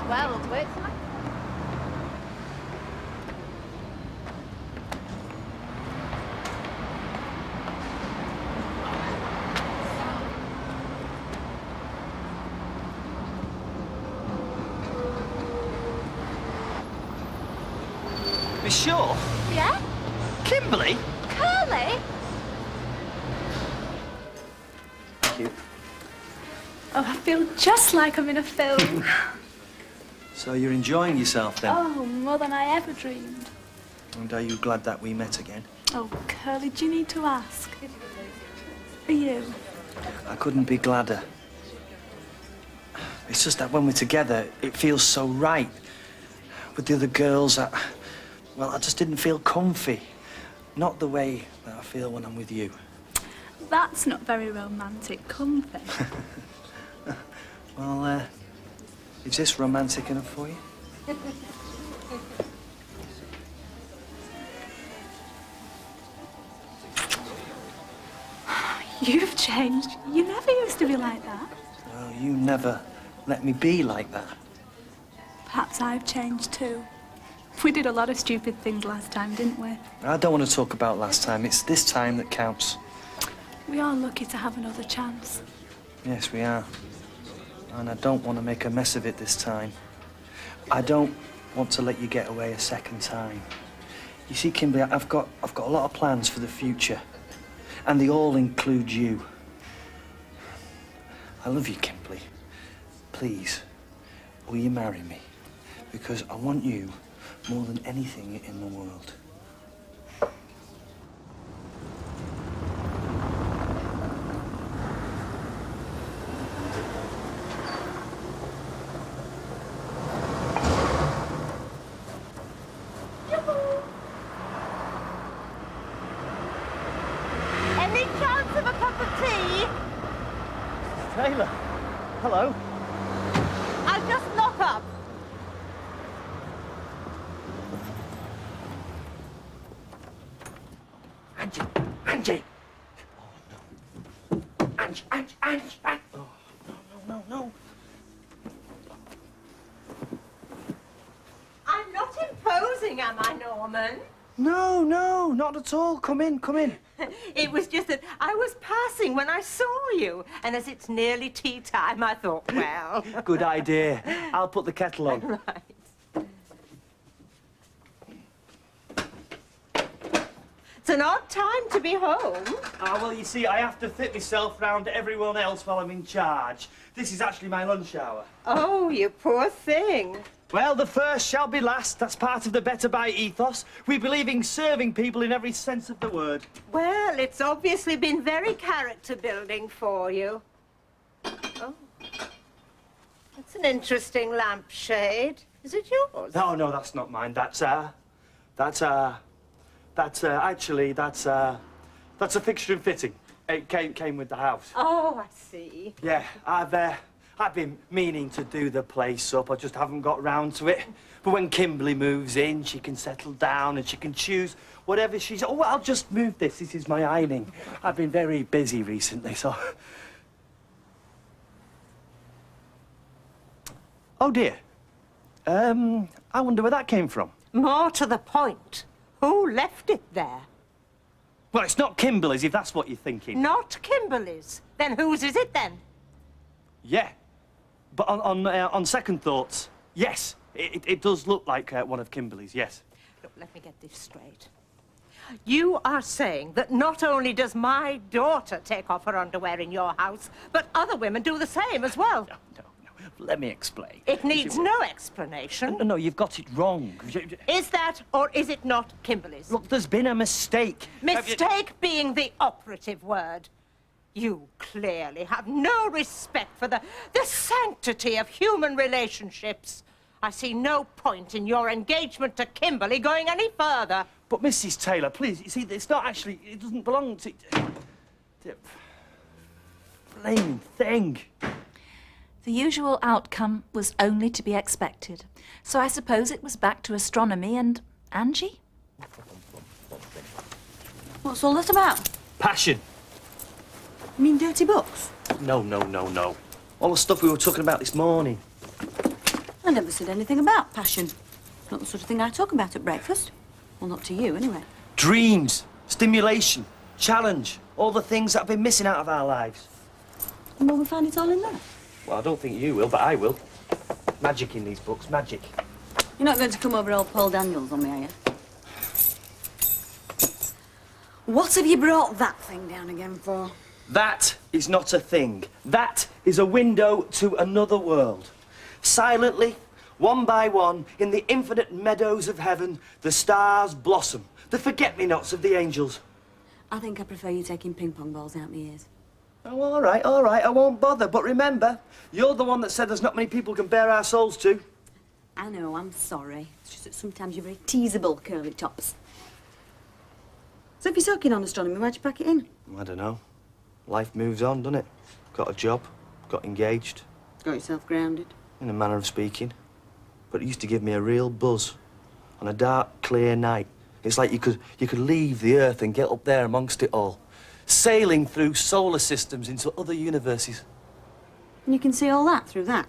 Well, wait. Miss Shaw? Yeah? Kimberly? Curly? Thank you. Oh, I feel just like I'm in a film. So you're enjoying yourself then? Oh, more than I ever dreamed. And are you glad that we met again? Oh, Curly, do you need to ask? Are you? I couldn't be gladder. It's just that when we're together, it feels so right. With the other girls, well, I just didn't feel comfy. Not the way that I feel when I'm with you. That's not very romantic, comfy. Well, is this romantic enough for you? You've changed. You never used to be like that. Well, you never let me be like that. Perhaps I've changed too. We did a lot of stupid things last time, didn't we? I don't want to talk about last time. It's this time that counts. We are lucky to have another chance. Yes, we are. And I don't want to make a mess of it this time. I don't want to let you get away a second time. You see, Kimberly, I've got a lot of plans for the future. And they all include you. I love you, Kimberly. Please, will you marry me? Because I want you more than anything in the world. Any chance of a cup of tea? Taylor, hello. I'll just lock up. Angie! Angie! Oh, no. Angie! Oh, no. I'm not imposing, am I, Norman? No, no, not at all. Come in, come in. It was just that I was passing when I saw you, and as it's nearly tea time, I thought, well... Good idea. I'll put the kettle on. Right. It's an odd time to be home. Ah, well, you see, I have to fit myself round everyone else while I'm in charge. This is actually my lunch hour. Oh, you poor thing. Well, the first shall be last. That's part of the Better Buy ethos. We believe in serving people in every sense of the word. Well, it's obviously been very character building for you. Oh. That's an interesting lampshade. Is it yours? No, no, that's not mine. That's a fixture and fitting. It came with the house. Oh, I see. Yeah, I've been meaning to do the place up. I just haven't got round to it. But when Kimberly moves in, she can settle down and she can choose whatever she's... Oh, well, I'll just move this. This is my ironing. I've been very busy recently, so... Oh, dear. I wonder where that came from. More to the point, who left it there? Well, it's not Kimberly's, if that's what you're thinking. Not Kimberly's. Then whose is it, then? Yeah. But on second thoughts, yes. It does look like one of Kimberly's, yes. Look, let me get this straight. You are saying that not only does my daughter take off her underwear in your house, but other women do the same as well. No. Let me explain. It needs no explanation. No, you've got it wrong. Is that or is it not Kimberly's? Look, there's been a mistake. Mistake being the operative word. You clearly have no respect for the sanctity of human relationships. I see no point in your engagement to Kimberly going any further. But, Mrs. Taylor, please, you see, it's not actually... It doesn't belong to... Flaming thing. The usual outcome was only to be expected. So I suppose it was back to astronomy and Angie? What's all that about? Passion. You mean dirty books? No. All the stuff we were talking about this morning. I never said anything about passion. Not the sort of thing I talk about at breakfast. Well, not to you, anyway. Dreams, stimulation, challenge, all the things that have been missing out of our lives. And will we find it all in there? Well, I don't think you will, but I will. Magic in these books, magic. You're not going to come over old Paul Daniels on me, are you? What have you brought that thing down again for? That is not a thing. That is a window to another world. Silently, one by one, in the infinite meadows of heaven, the stars blossom, the forget-me-nots of the angels. I think I prefer you taking ping-pong balls out my ears. Oh, all right, I won't bother. But remember, you're the one that said there's not many people can bear our souls to. I know, I'm sorry. It's just that sometimes you're very teasable, curly tops. So if you're so keen on astronomy, why'd you pack it in? I don't know. Life moves on, doesn't it? Got a job, got engaged. Got yourself grounded. In a manner of speaking. But it used to give me a real buzz. On a dark, clear night. It's like you could leave the Earth and get up there amongst it all. Sailing through solar systems into other universes. And you can see all that through that?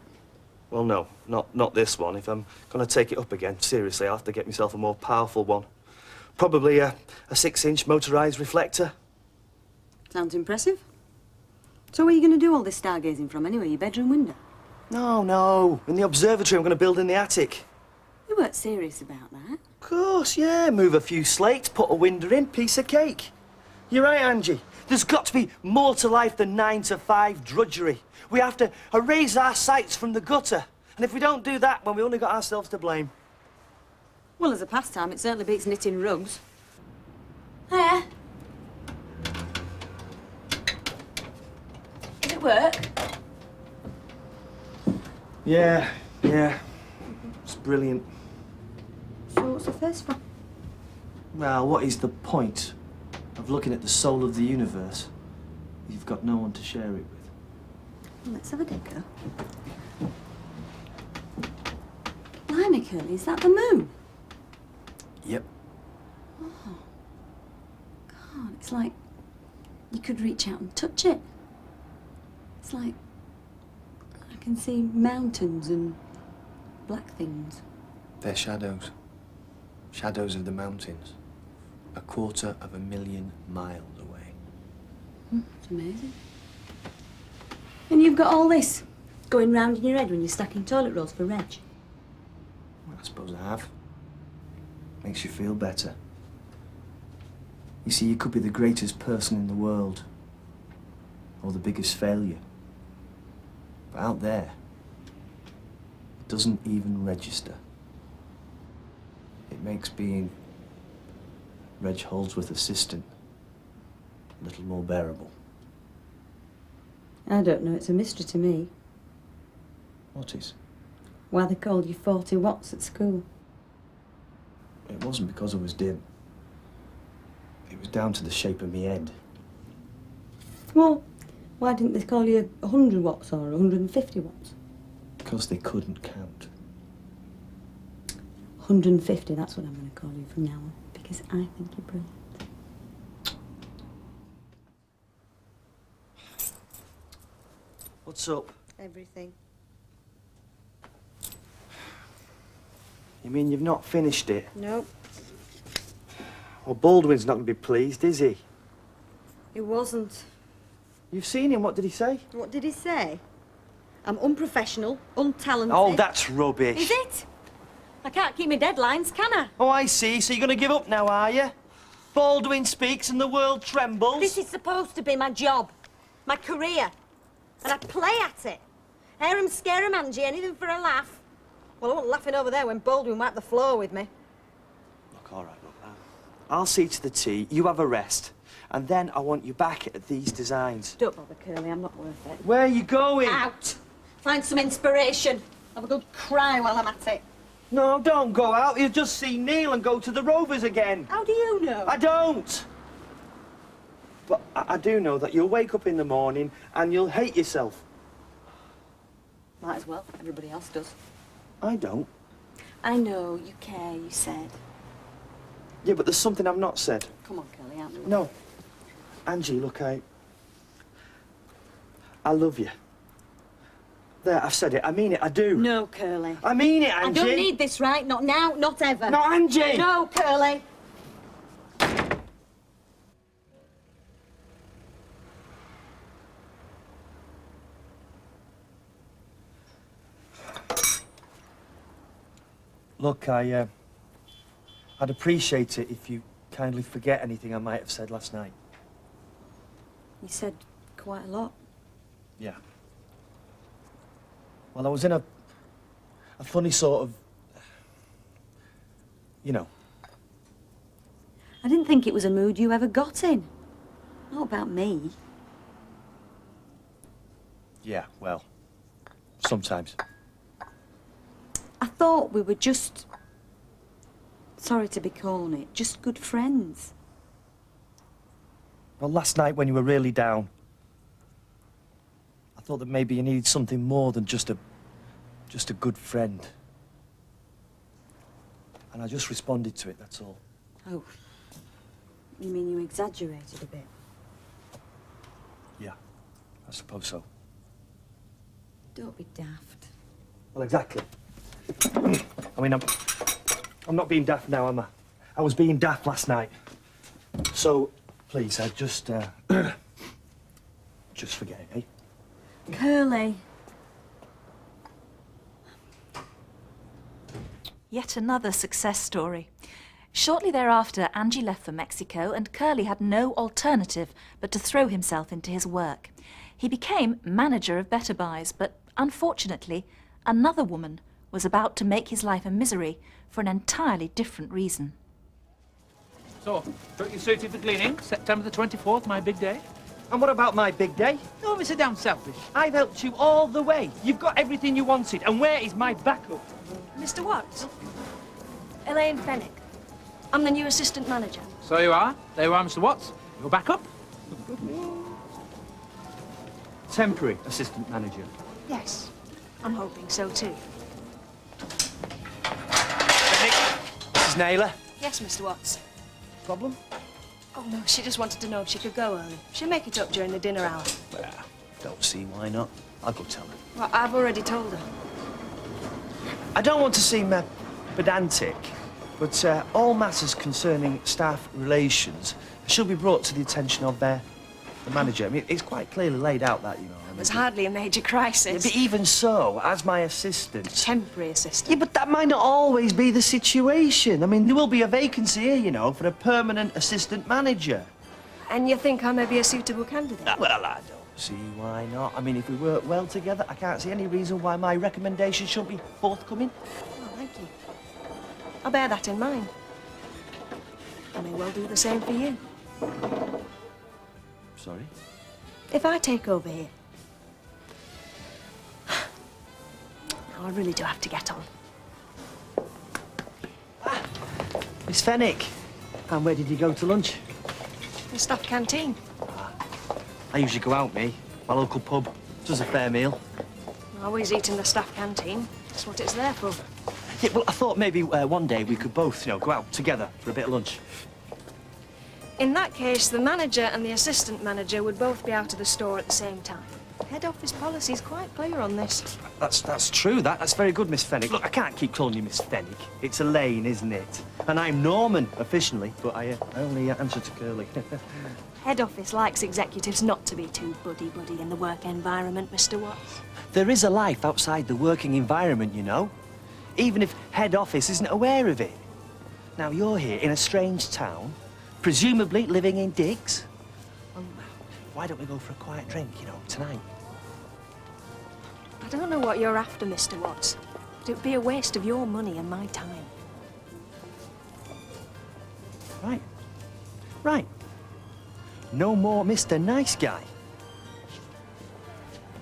Well, no, not this one. If I'm going to take it up again, seriously, I'll have to get myself a more powerful one. Probably a 6-inch motorised reflector. Sounds impressive. So where are you going to do all this stargazing from anyway? Your bedroom window? No. In the observatory I'm going to build in the attic. You weren't serious about that. Of course, yeah. Move a few slates, put a window in, piece of cake. You're right, Angie. There's got to be more to life than 9-to-5 drudgery. We have to erase our sights from the gutter. And if we don't do that, well, we only got ourselves to blame. Well, as a pastime, it certainly beats knitting rugs. Hiya. Does it work? Yeah. It's brilliant. So what's the first for? Well, what is the point of looking at the soul of the universe if you've got no one to share it with? Well, let's have a go. Blimey, Curly, is that the moon? Yep. Oh. God, it's like you could reach out and touch it. It's like I can see mountains and black things. They're shadows. Shadows of the mountains. 250,000 miles away. It's amazing. And you've got all this going round in your head when you're stacking toilet rolls for Reg? Well, I suppose I have. Makes you feel better. You see, you could be the greatest person in the world, or the biggest failure. But out there, it doesn't even register. It makes being Reg Holdsworth's assistant a little more bearable. I don't know, it's a mystery to me. What is? Why they called you 40 watts at school. It wasn't because I was dim. It was down to the shape of me head. Well, why didn't they call you 100 watts or 150 watts? Because they couldn't count. 150, that's what I'm going to call you from now on, because I think you're brilliant. What's up? Everything. You mean you've not finished it? Nope. Well, Baldwin's not going to be pleased, is he? It wasn't. You've seen him. What did he say? What did he say? I'm unprofessional, untalented. Oh, that's rubbish. Is it? I can't keep my deadlines, can I? Oh, I see. So you're going to give up now, are you? Baldwin speaks and the world trembles. This is supposed to be my job, my career. And I play at it. Hear 'em, scare 'em, Angie, anything for a laugh. Well, I wasn't laughing over there when Baldwin wiped the floor with me. Look, all right, look. I'll see to the tea. You have a rest. And then I want you back at these designs. Don't bother, Curly, I'm not worth it. Where are you going? Out. Find some inspiration. Have a good cry while I'm at it. No, don't go out. You'll just see Neil and go to the Rovers again. How do you know? I don't. But I do know that you'll wake up in the morning and you'll hate yourself. Might as well. Everybody else does. I don't. I know. You care, you said. Yeah, but there's something I've not said. Come on, Curly, out the way. No. Angie, look, I love you. There, I've said it. I mean it. I do. No, Curly. I mean it, Angie. I don't need this, right? Not now, not ever. No, Angie! No, Curly. Look, I'd appreciate it if you kindly forget anything I might have said last night. You said quite a lot. Yeah. Well, I was in a funny sort of, you know. I didn't think it was a mood you ever got in. Not about me. Yeah, well, sometimes. I thought we were just... Sorry to be corny, just good friends. Well, last night when you were really down, I thought that maybe you needed something more than just a good friend. And I just responded to it, that's all. Oh. You mean you exaggerated a bit? Yeah, I suppose so. Don't be daft. Well, exactly. I mean, I'm not being daft now, am I? I was being daft last night. So, please, just forget it, eh? Curly. Yet another success story. Shortly thereafter, Angie left for Mexico and Curly had no alternative but to throw himself into his work. He became manager of Better Buys, but unfortunately, another woman was about to make his life a misery for an entirely different reason. So, got you suited for cleaning? September the 24th, my big day? And what about my big day? Don't be so damn selfish. I've helped you all the way. You've got everything you wanted. And where is my backup? Mr. Watts? Elaine Fennick. I'm the new assistant manager. So you are. There you are, Mr. Watts. Your backup? Temporary assistant manager. Yes, I'm hoping so too. Mrs. Naylor. Yes, Mr. Watts. Problem? Oh, no, she just wanted to know if she could go early. She'll make it up during the dinner hour. Well, don't see why not. I'll go tell her. Well, I've already told her. I don't want to seem pedantic, But all matters concerning staff relations should be brought to the attention of the manager. I mean, it's quite clearly laid out that, you know. It was hardly a major crisis. Yeah, but even so, as my assistant... Temporary assistant. Yeah, but that might not always be the situation. I mean, there will be a vacancy here, you know, for a permanent assistant manager. And you think I may be a suitable candidate? Well, I don't see why not. I mean, if we work well together, I can't see any reason why my recommendation shouldn't be forthcoming. Oh, thank you. I'll bear that in mind. I may well do the same for you. Sorry? If I take over here... Now, I really do have to get on. Miss Fenwick. And where did you go to lunch? The staff canteen. I usually go out, me. My local pub. Does a fair meal. I always eat in the staff canteen. That's what it's there for. Yeah, well, I thought maybe one day we could both, you know, go out together for a bit of lunch. In that case, the manager and the assistant manager would both be out of the store at the same time. Head office policy is quite clear on this. That's true. That's very good, Miss Fenwick. Look, I can't keep calling you Miss Fenwick. It's Elaine, isn't it? And I'm Norman, officially, but I only answer to Curly. Head office likes executives not to be too buddy-buddy in the work environment, Mr. Watts. There is a life outside the working environment, you know. Even if head office isn't aware of it. Now, you're here in a strange town, presumably living in digs. Why don't we go for a quiet drink, you know, tonight? I don't know what you're after, Mr. Watts, but it'd be a waste of your money and my time. Right. Right. No more Mr. Nice Guy.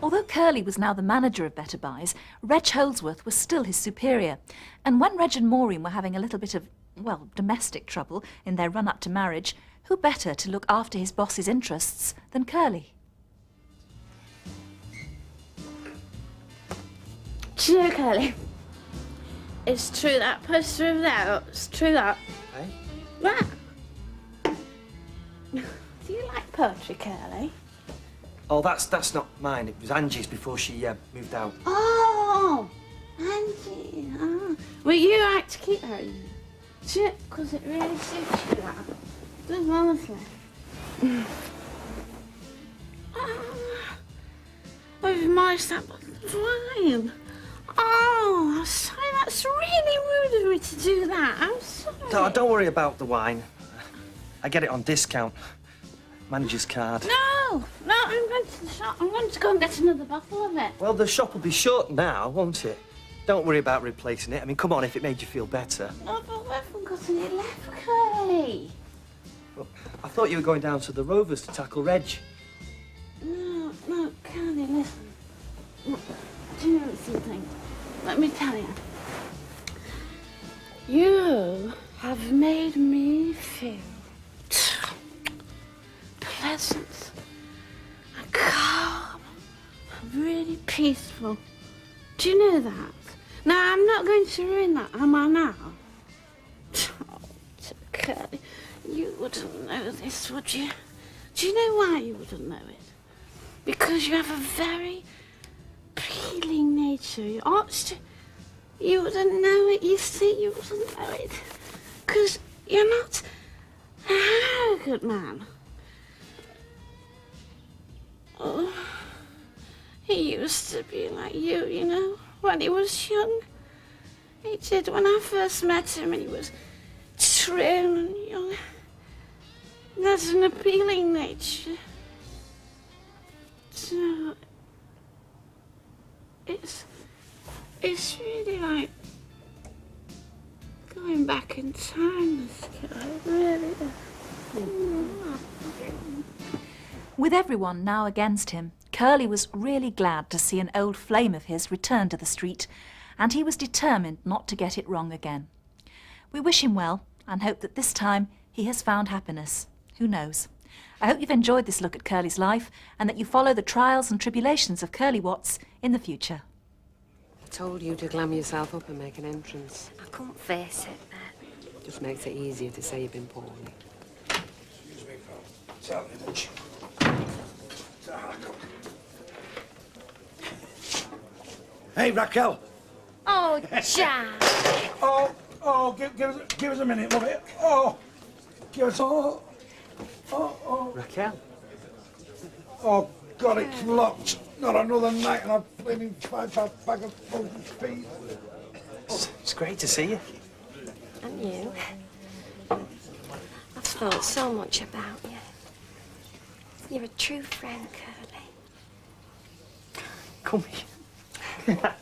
Although Curly was now the manager of Better Buys, Reg Holdsworth was still his superior. And when Reg and Maureen were having a little bit of, well, domestic trouble in their run-up to marriage, who better to look after his boss's interests than Curly? Do you know, Curly? It's true that poster over there. It's true that. Hey? What? Do you like poetry, Curly? Oh, that's not mine. It was Angie's before she moved out. Oh, Angie. Oh. Well, you like to keep her, because it really suits you, that. Just honestly. With my sap wine. Oh, I'm sorry. That's really rude of me to do that. I'm sorry. No, don't worry about the wine. I get it on discount. Manager's card. No, I'm going to the shop. I'm going to go and get another bottle of it. Well, the shop will be shut now, won't it? Don't worry about replacing it. I mean, come on, if it made you feel better. No, but we haven't got any left, Curly. Well, I thought you were going down to the Rovers to tackle Reg. No, Curly, listen. Do you know something? Let me tell you. You have made me feel pleasant and calm and really peaceful. Do you know that? Now, I'm not going to ruin that, am I now? Oh, Curly, you wouldn't know this, would you? Do you know why you wouldn't know it? Because you have a very appealing nature. You ought to... You wouldn't know it, you see, you wouldn't know it. Because you're not an arrogant man. Oh, he used to be like you know, when he was young. He did. When I first met him, he was trim and young. That's an appealing nature. So, it's really like going back in time, this guy, really. With everyone now against him, Curly was really glad to see an old flame of his return to the street, and he was determined not to get it wrong again. We wish him well and hope that this time he has found happiness. Who knows? I hope you've enjoyed this look at Curly's life and that you follow the trials and tribulations of Curly Watts in the future. I told you to glam yourself up and make an entrance. I couldn't face it. Just makes it easier to say you've been poorly. Excuse me, pal. Tell me much. Hey, Raquel. Oh, Jack. Oh, Oh, give us a minute, love it. Oh, give us all. Oh. Raquel? Oh, God, it's locked. Not another night and I'm flaming 5-pound bag of frozen peas. It's great to see you. And you. I've thought so much about you. You're a true friend, Curly. Come here.